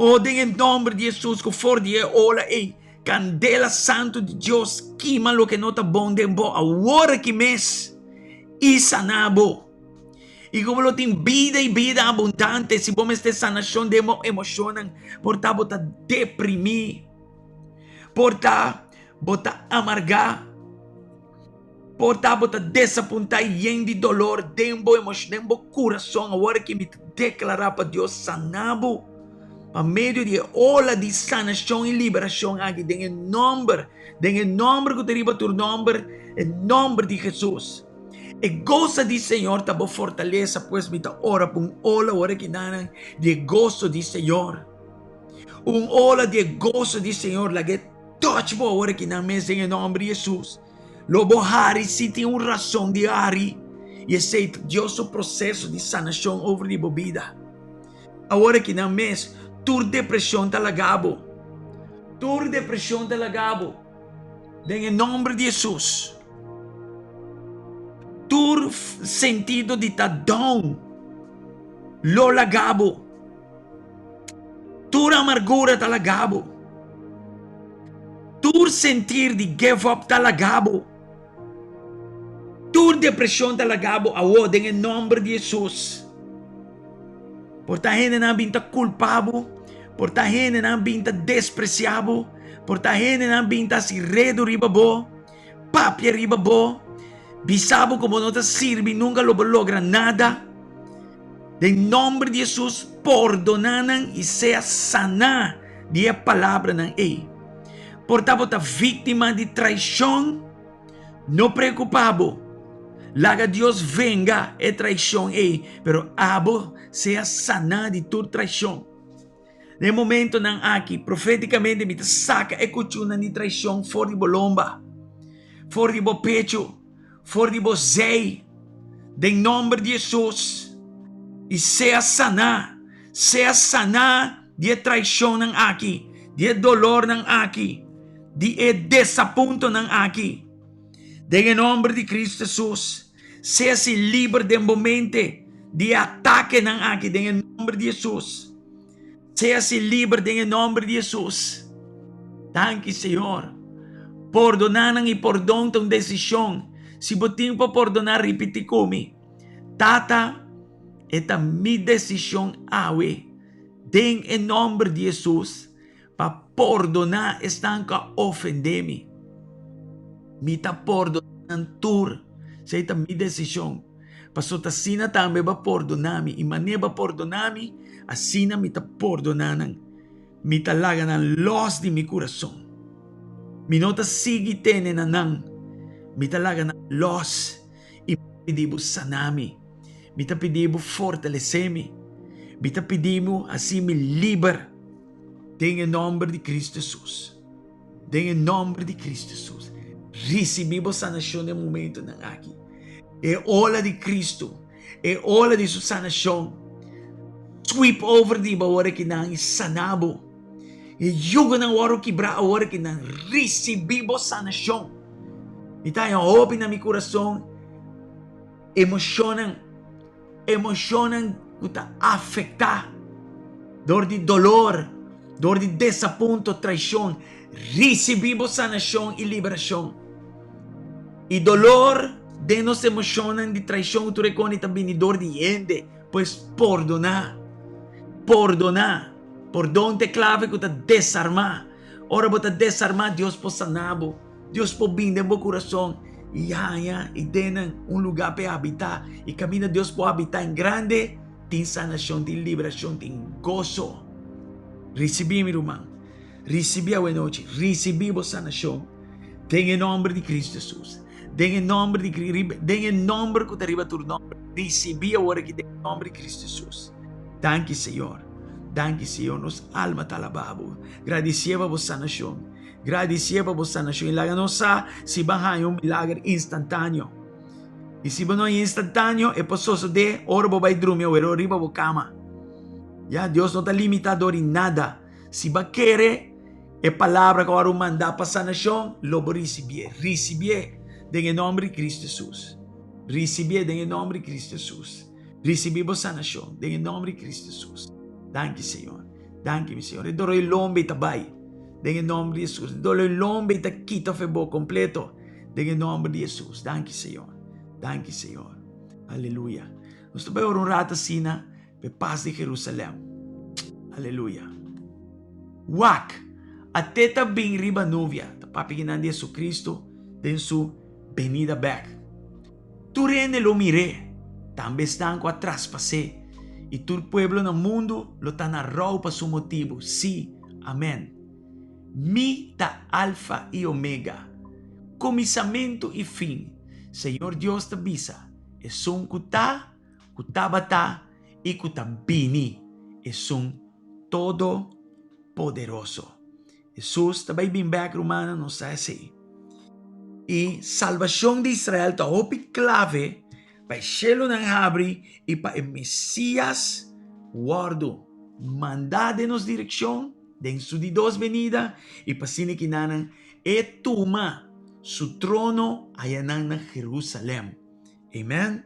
Speaker 1: Oh, em nome de Jesus, que for de ola ei, candela santo de Deus, queima lo que não está bom de bo, agora que mês, e sanabo. E como lo tem vida e vida abundante, se bom esta sanação de emocionam, por tá bota deprimir, por tá bota amargar, por tá bota desapontar e de dolor, dembo emoção, dembo coração, agora que me declarar para Deus sanabo. por meio de ola de sanação e liberação aqui, em nome que deriva do nome, em nome de Jesus. E gozo do Senhor tá boa fortaleza, pois me tá ora por ola ora que nana de gozo do Senhor. Ola de gozo do Senhor, la que touch boa ora que nana mesa em nome de Jesus. Lobo hari se tem razão de hari e esse Deus o processo de sanação over de bebida. Agora que na mês, tur depressão tá lagabo. Tur depressão tá lagabo. Em nome de Jesus. Tur sentido de tá down. Lo lagabo. Tur amargura tá lagabo. Tur sentir de give up tá lagabo. Tur depressão tá lagabo. Awo, em nome de Jesus. Por ta gente na binta culpado, por ta gente na binta despreciado, por ta gente na binta si redo ribabo, papia ribabo, bisabo como não te sirve, nunca lo logra nada. Em nome de Jesus, perdonanan e seja sana de a palavra nan ei. Portanto, a vítima de traição, não preocupado. Laga Deus venga e traição ei, pero abo seja sana de tua traição. No momento nang aqui, profeticamente me saca e kutsuna de traição fora de bolomba, fora de bo pecho, fora de bo zei, em nome de Jesus. E seja sana de traição nang aqui, de dolor nang aqui, de desaponto nang aqui. Em nome de Cristo Jesus, seja livre de momento de ataque ng akin, em nome de Jesus. Seja livre em nome de Jesus. Thank you, Senhor. Perdonar e perdão tong decisão. Se botinho para perdonar, repeti comigo. Tata, esta mi decisão awe. Den em nome de Jesus. Para perdonar, estão que ofender-me. Mita perdonar tur. Esta mi decisão. Pasota sina também ba perdonami. E maneira ba perdonami, asina mi ta perdonanan. Mi talaga ng loss di mi coração. Mi nota sigi tene nanang. Mi talaga ng loss. E pedibo sanami. Mi ta pedibo fortalecemi. Mi ta pedibo assim me liber. Em nome de Cristo Jesus. Em nome de Cristo Jesus. Recebimos sanação no momento ng aqui. E ola de Cristo, e ola de sua sanação, sweep over di ba wara kinang sanabo, e yugo ng waro kibra wara kinang resibibo sanação. Ita yung open na mi coração, emosyonan kuta afecta, dor di dolor, dor di desapunto, traição, resibibo sanação e liberação. E dolor de nos emocionan de traição, tu recone também de gente, pois perdão te clave que te desarmar. Ora bota desarmar, Deus po sanabo, Deus po binde mo coração, e denan lugar para habitar, e camina Deus po habitar em grande, tem sanação, tem liberação, tem gozo. Recebi mi irmão, recebi a noite, recebi a sanação, em nome de Cristo Jesus. Em nome que te arriba tu nome. Recebi agora que em nome de Cristo Jesus. Thank you, Senhor. Thank you, Senhor. Nos alma talababo. Agradeceva a sanação. Agradeceva a sanação. Ilaga nossa si bahay um milagre instantâneo. E se não é instantâneo, é possível de ora bo vai dormir ou riba bo cama. Ya, Deus não está limitado em nada. Se ba querer, é palavra que agora manda para sanação, lobo receber. Receber. Em nome de Cristo Jesus. Recebi em nome de Cristo Jesus. Recebimos sanação em nome de Cristo Jesus. Thank you, Senhor. Thank you, Senhor. E doro el lombe tabay. Em nome de Jesus. Doro el lombe ta quita febo completo. Em nome de Jesus. Thank you, Senhor. Thank you, Senhor. Aleluia. Nós também oramos um rato assim na paz de Jerusalém. Aleluia. Wak. Até também riba nuvia. Tapapiginan de Jesus Cristo. Den su venida back. Tu rene lo miré, também estão com a traspasé, E todo pueblo no mundo lo está narrado para su motivo. Sí, amén. Mi ta alfa y omega, comisamento e fim. Senhor Deus te avisa, es un kuta, kutabata e kutabini. Es un todo poderoso. Jesus também bem back Romano não sai assim. E salvação de Israel está opi clave para o ng habri e para o Messias guardo mandado nos direção den su di dos venida e para sini kinanan e tuma su trono allá na Jerusalém. Amen.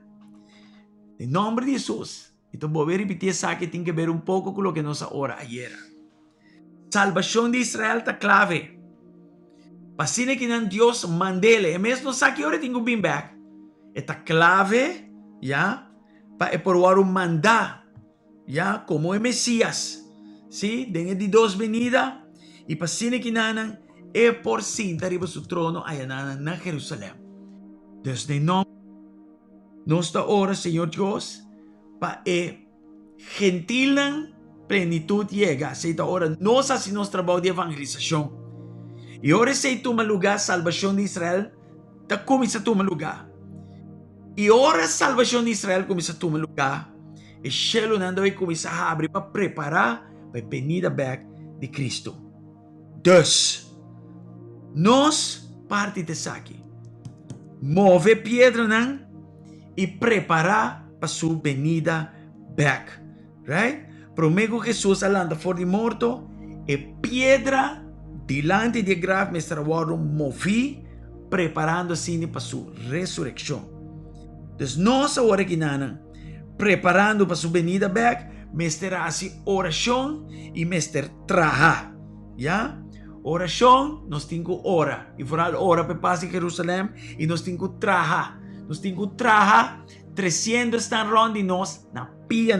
Speaker 1: En nombre de Jesús. Então vou repetir essa que tem que ver um pouco com o que nós ora ayer. Salvação de Israel está clave. Pasine que não Deus mandele. E mesmo sa que ora tenho bem back. Está clave, ya, para por o mandar, ya, como é Messias. Sí, dengue de dos venida e pasine que nanan é por cinta arriba su trono allá na Jerusalém. Desde nome nossa ora, Senhor Deus, para gentilan plenitud llega. Seita ora nós assim nosso trabalho de evangelização. E ora sei toma lugar salvação de Israel, tá começa a tomar lugar. E ora salvação de Israel começa a tomar lugar. E Shelo nanda vai começar a abrir para preparar para a venida back de Cristo. Dus, nós parte de aqui. Move pedra não e preparar para sua venida back. Right? Promego Jesus alanda for de morto e pedra delante de grave me estará movi preparando assim para sua ressurreição. Dus nós agora que nana preparando para sua venida back, me estará assim oração e me estará trabalhar. Ya? Oração, nós temos ora. E foral ora para paz em Jerusalém e nós temos trabalhar. Nós temos trabalhar 300 estão ronde nós na pia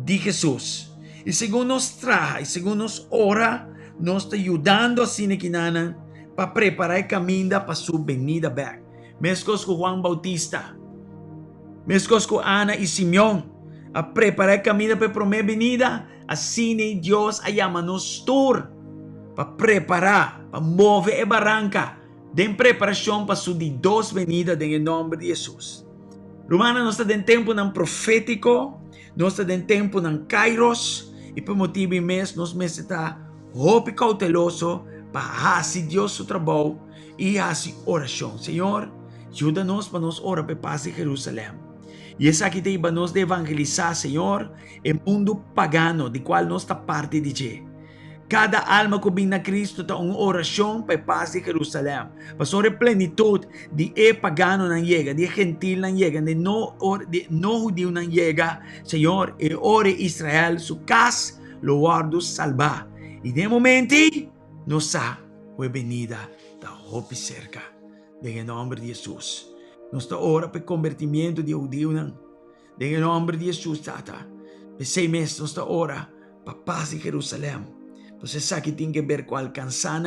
Speaker 1: de Jesus. E segundo nós trabalhar, e segundo nós ora, nós está ajudando assim que nana para preparar o caminho para sua venida back. Mescos com Juan Bautista. Mescos com Ana e Simeão. A preparar o caminho para a primeira venida. Assim Deus a chama-nos tur. Para preparar, para mover a barranca. De preparação para sua de dos venidas em nome de Jesus. Romana, nós estamos em tempo profético. Nós estamos em tempo Kairos. E por motivo mês, nós está hope cauteloso para fazer Deus seu trabalho e fazer oração. Senhor, ajuda-nos para nós orar para paz em Jerusalém. E essa aqui tem para nós de evangelizar, Senhor, o mundo pagano, de qual nós está parte de. Cada alma que vem na Cristo está uma oração para paz de Jerusalém. Para sobre plenitude de pagano não chega, de gentil não chega, de no judío não chega. Senhor, e ore Israel, su casa, lo guardo salvar. E de momento, nós a venida da hope cerca. Em nome de Jesus. Nós está ora para convertimento de judío. Em nome de Jesus, tata. Por 6 meses, nós está ora para paz em Jerusalém. Você sabe que tem que ver com alcançar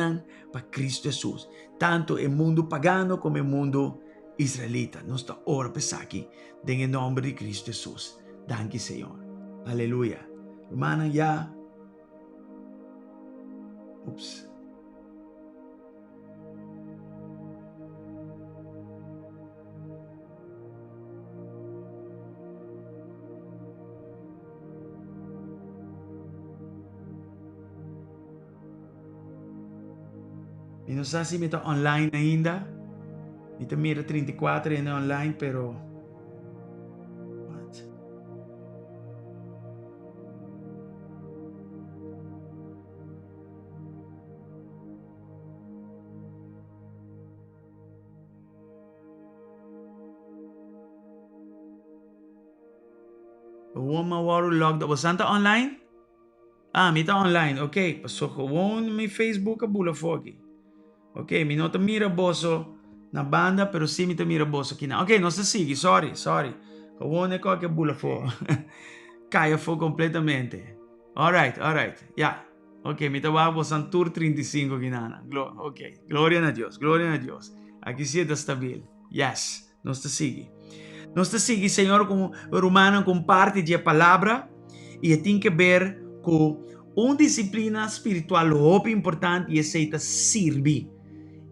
Speaker 1: para Cristo Jesus. Tanto o mundo pagano como o mundo israelita. Nós está ora para isso aqui. Em nome de Cristo Jesus. Danke, Senhor. Aleluia. Hermana, ya. Oops. E não sei se me está online ainda. Me está mira 34 ainda online, pero... What? Uma water logged. Você está online? Ah, me está online. Ok. Passou com meu Facebook a bula fogo. Ok, mi nota mira boso na banda, pero sim me mira boso aqui. Ok, não se sigue, sorry. Kawone ko que bula fo. Caia fo completamente. Alright. Yeah. Ok, me trabajo en Tour 35 aqui nana. Ok, gloria a Dios. Aqui sí está estabil. Yes, nos te sigue. Senhor, como romano comparte a palavra. e tem que ver com uma disciplina espiritual muito importante e aceita servir.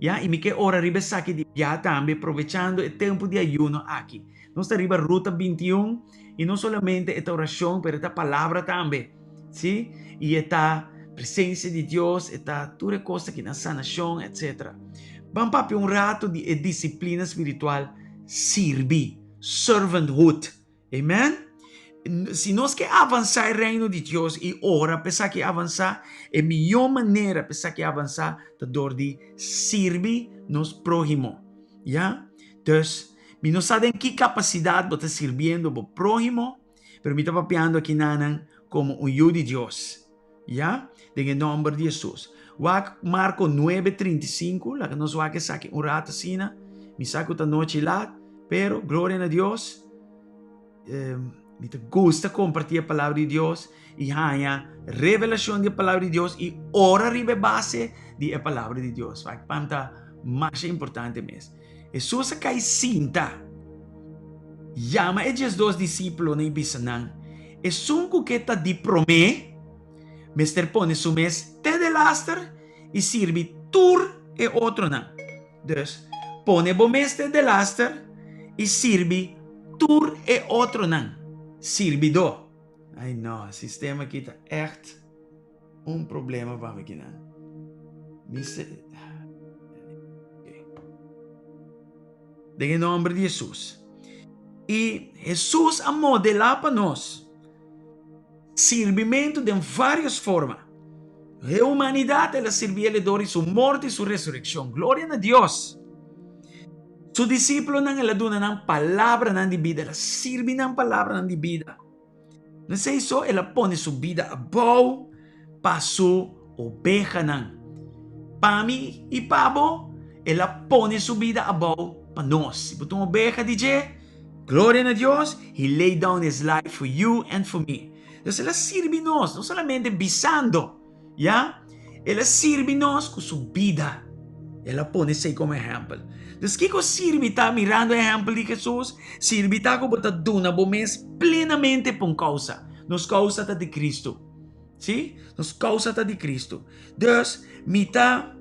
Speaker 1: E me que ora ribe aqui de já também, aproveitando o tempo de ayuno aqui. Nós arriba ruta 21 e não somente esta oração, mas esta palavra também. ¿Sí? E esta presença de Deus, esta toda coisa que na sanação, etc. Vamos para um rato de disciplina espiritual, servir, servanthood. Amen? Se nós queremos avançar no reino de Deus e ora, pensar que avançar, a melhor maneira pensar que avançar é door de servir nos prójimo. ¿Ya? Entonces, não sabem que capacidade você está servindo o prójimo, mas me está papiando aqui nanan como um hijo de Deus. ¿Ya? En nome de Jesus. Marco 9:35, la que nos va a sacar un rato así, me saco esta noche lá, pero gloria a Dios. Me gusta compartir a palavra de Deus e há revelação da palavra de Deus e ora ribe base da palavra de Deus. Vai panta mais importante mesmo. Jesus cai cinta. Chama esses dois discípulos na Ibisanang. É um que está de promê. Mester pone su mes te de laster e sirve tur e outro não. Dus pone bo mes te de laster e sirve tur e outro não. Servidor. Ai não, o sistema aqui está echt um problema para mim aqui não. Em nome de Jesus. E Jesus a modelar para nós servimento de várias formas. A humanidade ela servia de sua morte e sua ressurreição. Glória a Deus. Su discípulo não ela dona não palavra não de vida, ela serve não palavra não de vida. Não sei só ela põe sua vida a boa para sua oveja não. Para mim e pabo, ela põe sua vida a boa para nós. Se você uma oveja DJ, glória a Deus, he laid down his life for you and for me. Então ela serve nós, não somente visando, ¿ya? Ela serve nós com sua vida. Ela põe-se como exemplo. Então, que serve está mirando o exemplo de Jesus? Serve está como está dando o mês plenamente por causa. Nos causa de Cristo. Sim? Nos causa de Cristo. Então, me está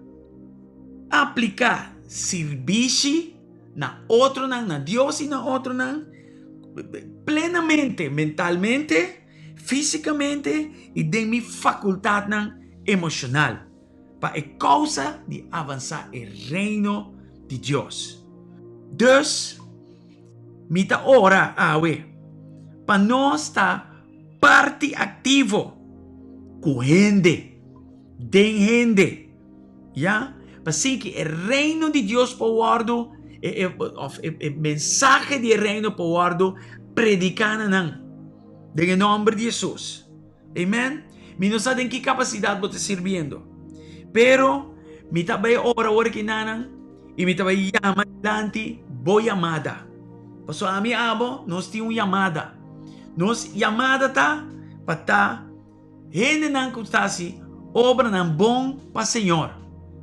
Speaker 1: aplicar serviço na outro não, na Deus e na outro não, plenamente, mentalmente, fisicamente e de minha faculdade não, emocional. Para a causa de avançar o reino de Deus. Dus, mita ora awe, para nós estar parte ativo, com gente, den gente, ya? Para assim que o reino de Deus powardo, o mensagem do reino powardo, predicando não, em nome de Jesus. Amen? Me não sabe em que capacidade você está servindo. Pero, mi tabay ora que nanan, y mi tabay llama lanti, voy llamada. Paso a mi abo, nos tiene una llamada. Nos llamada ta, pata, gente nan kustasi, obra nan bom pa Senhor.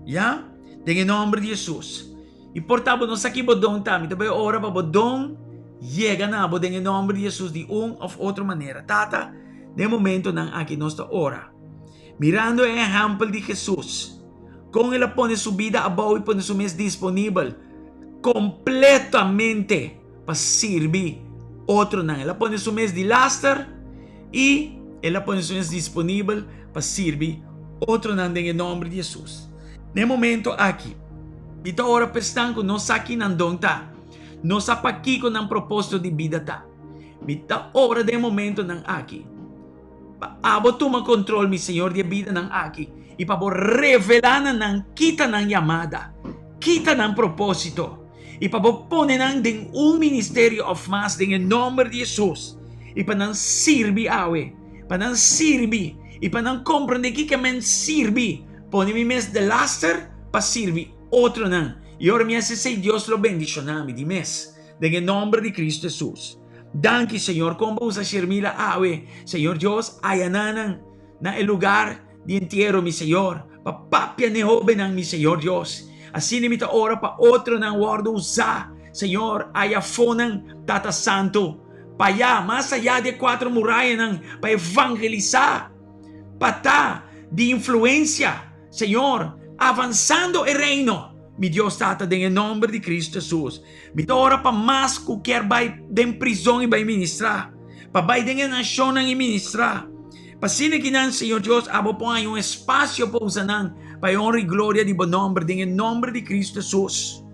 Speaker 1: Ya? En nombre de Jesus. Y por tabo, nos aquí bodon ta, mi tabay ora pa bodon, llega na abo, en nombre de Jesus, de of otra manera. Tata, de momento nan aquí nos ta ora. Mirando el ejemplo de Jesús, con él pone su vida abajo y pone su mes disponible completamente para servir otro. Él pone su mes de laster y él pone su mes disponible para servir otro en el nombre de Jesús. En el momento aquí, esta hora pestanco no saki nandong ta, no sapaki con un propósito de vida ta. Esta hora de momento nan aquí. Abo toma control, mi Senhor, de vida ng aki. Ipabo revelar ng kita ng yamada. Kita ng propósito. Ipabo pone ng ding ministerio of mass ding nombre de Jesus. Ipanang sirbi awe. Panang sirbi. Ipanang comprende que men sirbi. Pone mi mes de laster pa sirbi otro nang. Y ahora me hace say Dios lo bendicionami di mes. Ding nombre de Cristo Jesus. Danke, Señor, como usa Shermila awe. Señor Dios, ayananan na el lugar de entierro, mi Señor. Papapia ne joven mi Señor Dios. Así ni mita ora pa otro nang wardo usa. Señor, ayafonan tata santo. Para más allá de 4 murallas, para evangelizar, para de influencia, Señor, avanzando el reino. Mi Dios Tata, en el nombre de Cristo Jesús. Mi ora para más cualquier vai de prisão e vai ministrar. Para vai de nação e ministrar. Para sino que não, Senhor Deus, abo põe espaço para usar para honra e glória de bom nome, em nome de Cristo Jesus.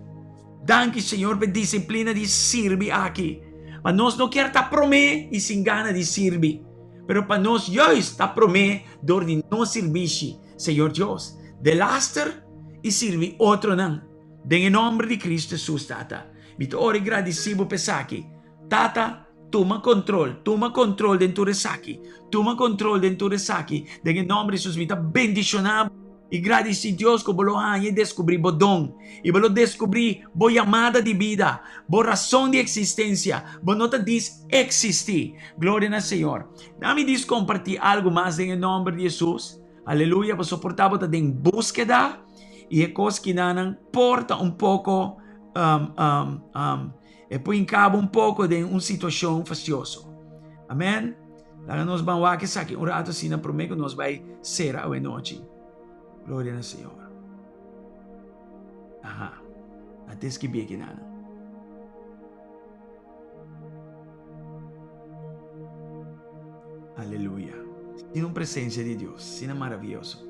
Speaker 1: Danke, Senhor, por disciplina de servir aqui. Para nós não quer estar promê e se engana de servir. Pero para nós, Deus está promê dor de não servir, Senhor Deus. De laster e servir outro não. Em nome de Cristo Jesus, Tata. Me oro agradecido por aqui. Tata, toma controle de tu resaki. Toma controle de tu resaki. Em nome de Jesus, me está bendicionado. E agradecido Deus que eu vou descobrir o dom. E vou descobrir a chamada de vida. A razão de existência. A nota diz existir. Glória ao Senhor. Dá-me diz compartilhar algo mais em nome de Jesus. Aleluia. Vou suportar em búsqueda. E é coisa que não porta pouco. E põe em cabo pouco de uma situação faciosa. Amém? Lá nós vamos aqui sair rato assim, na promessa que nós vai ser a noite. Glória ao Senhor. Aha. Até que bem aqui nada. Aleluia. Sino presença de Deus. Sino maravilhoso.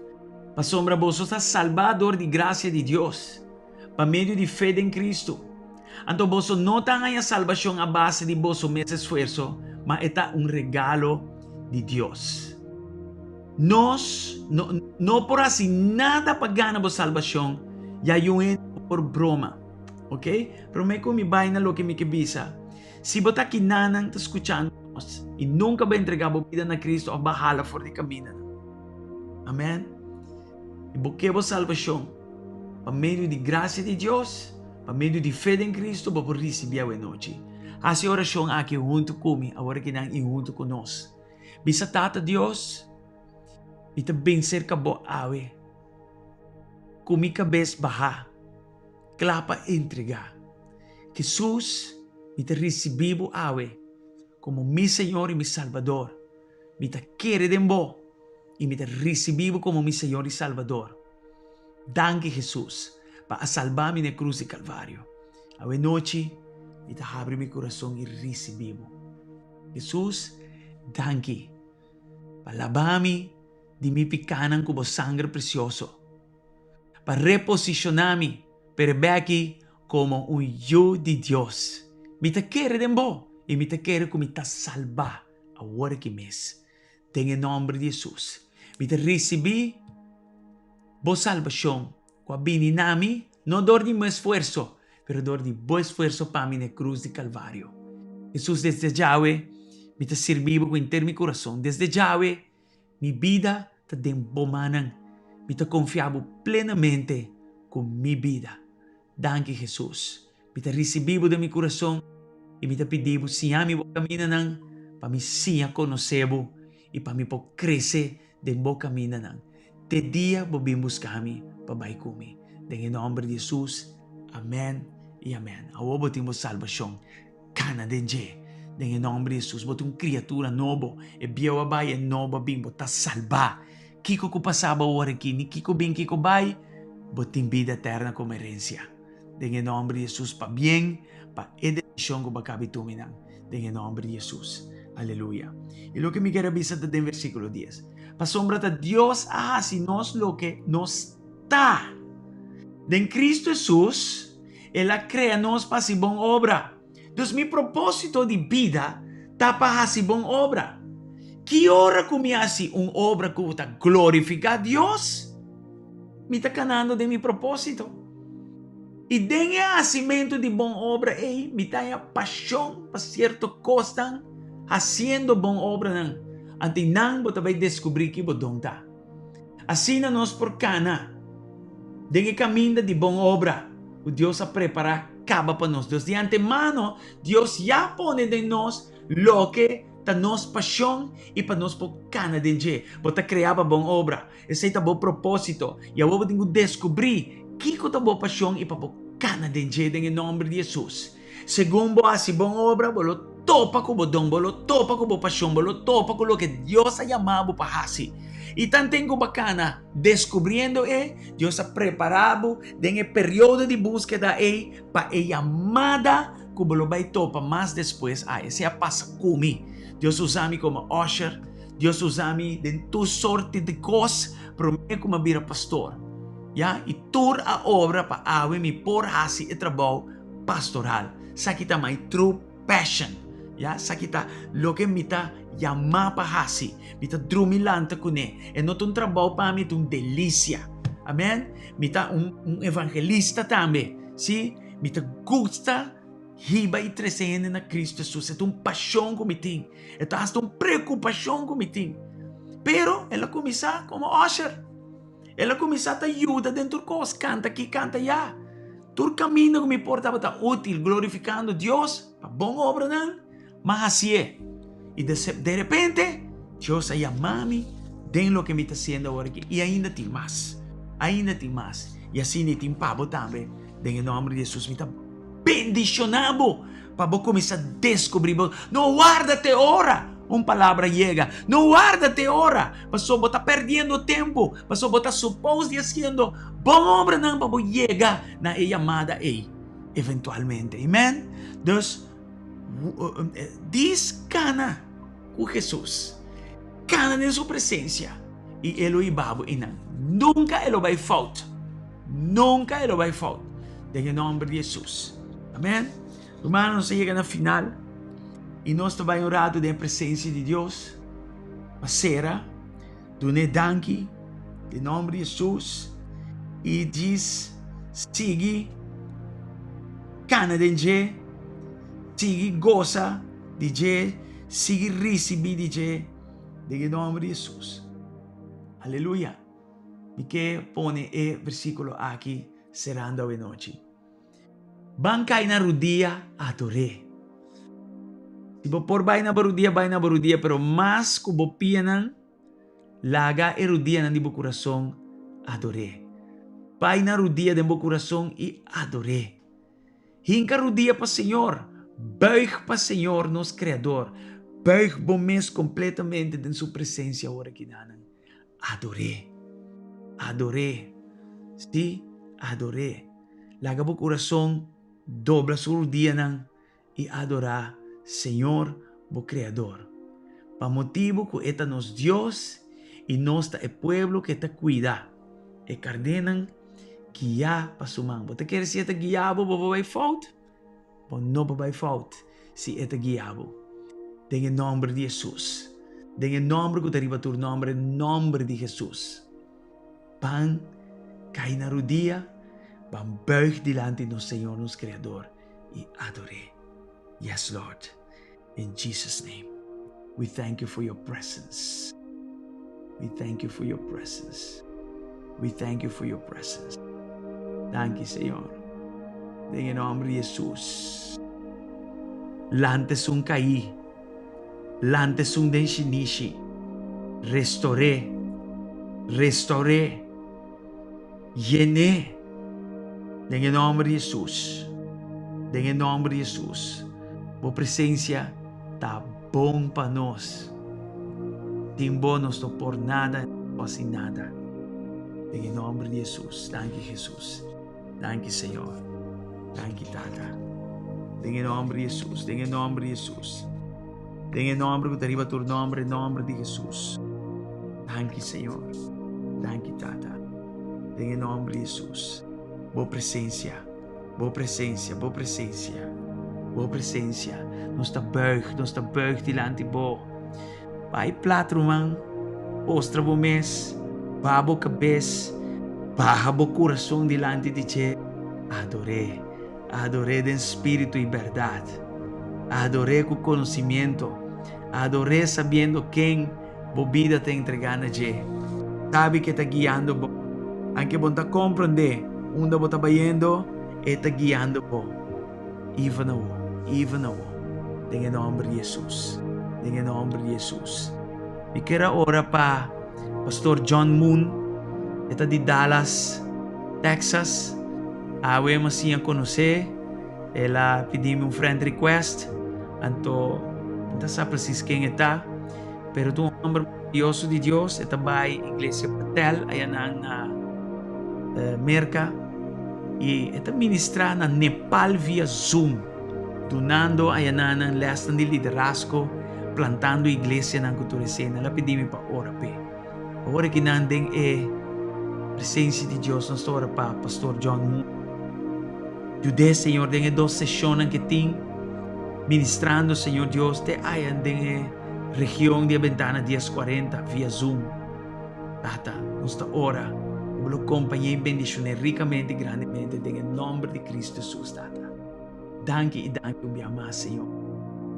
Speaker 1: Para sombra vos está salvador de graça de Deus. Para meio de fé em Cristo. Então vos não tem a salvação a base de vosso mesmo esforço, mas é regalo de Deus. Nós não por assim nada para ganhar a salvação, já é por broma, ok? Pero me como vai na lo que me quebisa. Se você aqui não está escutando nós e nunca vai entregar a vida na Cristo, ou bahala fora de caminho. Amém? E busque a salvação, para meio de graça de Deus, para meio de fé em Cristo, para receber a noite. Essa oração aqui junto comigo, agora que não junto conosco. Bisa Tata Deus, ita vencer ka bo awe. Kumi cabeça baja. Clapa entregar. Jesus, ita recebibo awe como mi Senhor e mi Salvador. Ita quere dembo e ita recebibo como mi Senhor e Salvador. Danke Jesus para salvar-me na cruz de Calvário. Awe noite, ita abre mi coração e recebibo. Jesus, danke para lavar-me de mi picanan com o sangue precioso, para reposicionar-me, para ver aqui como yo de Deus. Me te quer dembo e me te quer como te salvar agora que mês. Em nome de Jesus. Me te recebi boa salvação, com a bininami, não dor de meu esforço, pero dor de bom esforço para mim na cruz de Calvário. Jesus, desde Yahweh, me te servibo com inteiro meu coração. Desde Yahweh, mi vida te den bomanan. Me te confiabo plenamente com mi vida. Danke Jesus. Me te recebibo de mi coração e me te pedibo se a mi caminho nan para me sia conhecebo e para me po crescer de bo caminho nan. Te dia bo bim buscami para vai comi. Em nome de Jesus. Amém e amém. Awo temos salvação. Cana denje. Em nome de Jesus, bote criatura novo, e biawa bay e novo bimbo, ta salva. Kiko ko pasaba ora aqui, ni kiko bem kiko bay, bote vida eterna como herencia. Em nome de Jesus, pa bien, pa edição ko bakabituminan. Em nome de Jesus. Aleluia. E lo que me quero avisar de versículo 10. Pa sombra ta Dios hace nos lo que nos está. En Cristo Jesus, Ela crea nos para si bon obra. Deus, mi propósito de vida está para fazer boa obra. Que hora que me hace uma obra que está glorificar a Deus? Me está canando de mi propósito. E den hacimento de boa obra, me está paixão para certo costa, fazendo boa obra. Ante não, você vai descobrir que você está. Assim nós por cana, den caminho de boa obra, o Deus a preparar acaba para nós. Deus de antemano, Deus já pone de nós lo que está nos paixão e para nós por cana de gente. Bota criava boa obra. Esse é o bom propósito. E eu vou descobrir que é a boa paixão e para por cana de gente em nome de Jesus. Segundo a boa obra, vou topa ko bo dongbolo, topa ko bo pasyombolo, topa ko lo que Dios ha llamado para hacer. Y tan tengo bacana, descubriendo Dios ha preparado en el periodo de búsqueda para llamada como lo va a topa más después a ese pasa kumi. Dios usa mí como usher, Dios usa mí de tu sorte de cosas, pero me como vira pastor. Ya, y tur a obra para awe mi por hasi e trabajo pastoral. Sakita my true passion. Ya, sakita lo que mita llama para hasi, mita drumilanta kune. E no un trabajo para mí un delicia. Amen. Mita un evangelista también. Sí, mita gusta hiba y trecene na Cristo Jesus. É um paixão comitim. É hasta uma preocupação comitim. Pero ela começa como usher. Ela começa a ajuda dentro de coisas. Canta aqui, canta já. Todo caminho que me importa está útil, glorificando Deus. Para boa obra, não? Mas assim é. E de repente, Deus a chamar-me de lo que me está fazendo agora aqui. E ainda tem mais. Ainda tem mais. E assim tem pavo também. Em nome de Jesus, me está bendicionado. Para começar a descobrir. Não guarda-te ora. Uma palavra chega. Não guarda-te ora. Pastor, você está perdendo tempo. Pastor, você está suposto dizendo boa obra não para chegar na chamada eventualmente. Amém? Dus, diz cana com Jesus. Cana em sua presença. E ele o ibabo e não. Nunca ele vai faltar. Nunca ele vai faltar. Em nome de Jesus. Amém? Hermanos, chega na final. E nós também orando na presença de Deus. Pasera, do Nedanki, em nome de Jesus. E diz, sigue, cana de Jé, sigue, goza de Jé, sigue, receber de Jé, em nome de Jesus. Aleluia. E que pone o versículo aqui, cerrando a noite. Bancay na rodilla, adoré. Tipo, por bay na barudia, pero mas kubo pianan, laga e rodilla na dibo coração, adoré. Bay na rodilla de bo coração e adoré. Hinka rodilla pa Senhor, buig pa Senhor, nos Criador, buig bo mes completamente de sua presença ora kinanan. Adoré, adoré, sí, adoré. Laga bo coração, dobla su rodilla nan e adorar Senhor, bo Criador. Pa motivo que eta nos Dios y nos ta el pueblo que te cuida. E cardenan guia pa sumang. Bo te quer si eta guiabo bo vai fault? Bo no bo vai fault si eta guiabo. En el nombre de Jesús. En el nombre que te arriba tu nombre, en nombre de Jesús. Pan, cae na rodilla, pan buig delante de Senhor, nos Criador y adoré. Yes, Lord. In Jesus' name, we thank you for your presence. We thank you for your presence. We thank you for your presence. Thank you, Señor. En el nombre de Jesús. Lantes un caí. Lantes un denshinishi. Restauré. Restauré. Llené. En el nombre de Jesús. En el nombre de Jesús. Bo presencia tá bom para nós. Tim bônus não por nada, ou sem nada. Em nome de Jesus. Thank you, Jesus. Thank you, Senhor. Thank you, Tata. Em nome de Jesus. Em nome de Jesus. Em nome que deriva tu nome, em nome de Jesus. Thank you, Senhor. Thank you, Tata. Em nome de Jesus. Boa presença. Boa presença. Boa presença. Boa presença. Nos está buig delante bo. Vai platro man. Ostra bo mes. Babo cabeça. Baja bo coração delante de Che. Adoré. Adoré de espírito e verdade. Adoré com conhecimento. Adoré sabendo quem bo vida te entregar na Che. Sabe que está guiando bo. Aunque bo está compreender. Onde bo está bayendo. Está guiando bo. Even now. En nombre de Jesús. En nombre de Jesús. Y quiero ahora para Pastor John Moon. Está de Dallas, Texas. Awe masih conocer. Ela pedimos friend request. Anto, não sa precis quem está, pero tu nombre maravilhoso de Deus, esta vai Iglesia Patel, ayan ang merka, e esta ministra na Nepal via Zoom, donando ayan ang lesson de liderazgo, plantando iglesia ng Kuturesena, lapidimi pa ora pe. Ora kinandeng presença de Deus, nós ora pa Pastor John Jude, Senhor, dengue 2 sessões que tem ministrando, Senhor Deus, te ayan dengue região de Ventana 1040 via Zoom. Tata, nós ora, vou acompanhar e bendicionar ricamente, grandemente, dengue nome de Cristo Jesus, Tata. Danke e danke mais, Senhor.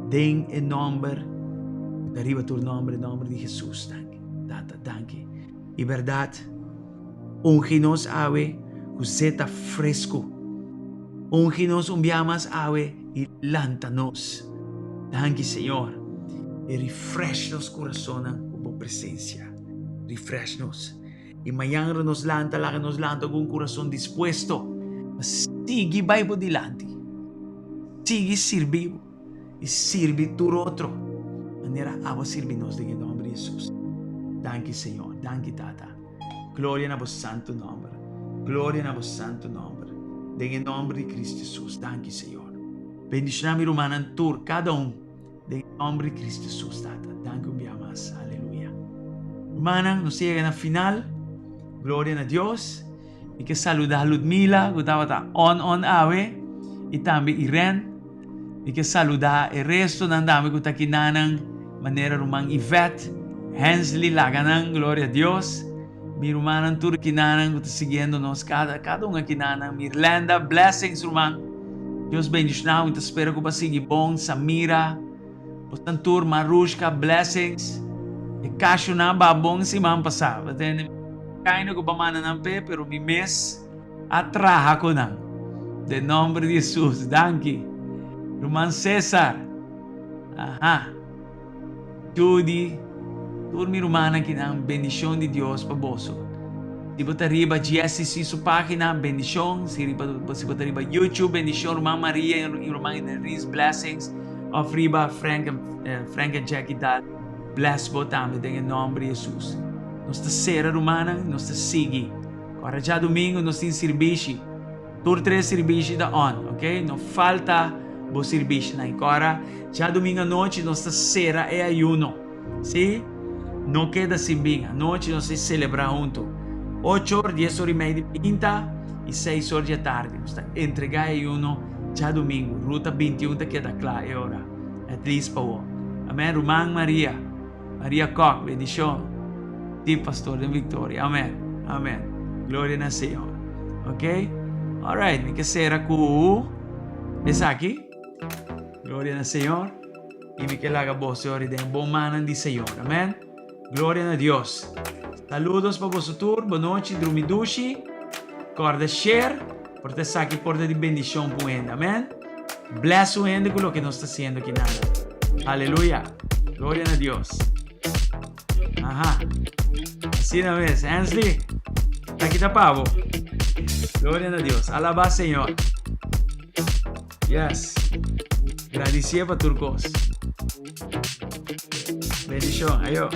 Speaker 1: Den em nome, arriba tu nome, em nome de Jesus, danke. Tata, danke. E verdade, unge-nos awe, useta fresco. Unge-nos umbiamas awe e lanta-nos. Danke, Senhor. E refresh nos corazones com presença. Refresh-nos. E manhã nos lanta com um coração disposto. Sigue Bible dilante. Sigue servivo. E sirve tu outro. Maneira awa sirve-nos em nome de Jesus. Danke, Senhor. Danke, Tata. Glória no vosso santo nome. Glória no vosso santo nome. Em nome de Cristo Jesus. Danke, Senhor. Bendicionamos Romanan tur cada em nome de Cristo Jesus, Tata. Danke mais. Aleluia. Romanan, nos chega na final. Glória a Deus. E que saludar Ludmila, que estava on awe. E também Irene. E que saludar o resto ng dami ko takinanang maneira Romang Yvette. Hensley Laganang, glória a Deus. Mi Romanan tur kinanang ko siguiendo nos cada kinanang. Mirlanda, blessings Romang. Deus bendicionar, então espero que você siga bom. Samira, Postantur, Marushka, blessings. E kasyo na ba bom si ma'am pasa. Kain ko ba mana ng pe, pero mi mes atraha ko na. De nombre de Jesus, danke. Roman Cesar. Aha. Judy, turmi Romana kinang bendición de Dios paboso. Si bota arriba GSC su página, bendición. Si bota arriba YouTube, bendición. Román María y Román Enriz, blessings. Of arriba Frank and Jackie Dad, bless botamos em nome de Jesus. Nós está sera Romana, nós está sigue. Agora já domingo nós tem serviço. Tur 3 serviço da on, ok? Não falta o serviço na agora. Já domingo à noite nós está sera e ayuno. Sim? Não queda sem bem. À noite nós se celebrar junto. 8 horas, 10 horas e meia de pinta e 6 horas da tarde. Nós está entregar ayuno já domingo. Ruta 21 está queda clara é hora. At least pa wo. Amen. Romang Maria. Maria Koch, bendición. Ti pastor de Victoria. Amen. Amen. Gloria na Senhor. Ok? Alright. Me que será ku. Esa aqui. Gloria na Senhor. E me que laga vos ori de bom manan di Senhor. Amen. Gloria a Dios. Saludos para vosotros. Boa noite. Drumidushi. Corda share. Porta aqui porta de bendição por ende. Amen. Bless o ende com o que nós está haciendo aqui nada. Aleluia. Gloria a Dios. Ajá. Así una vez. Hensley. Aquí está pavo. Gloria a Dios. Alaba Señor. Yes. Agradecía para turcos. Bendición. Ayo.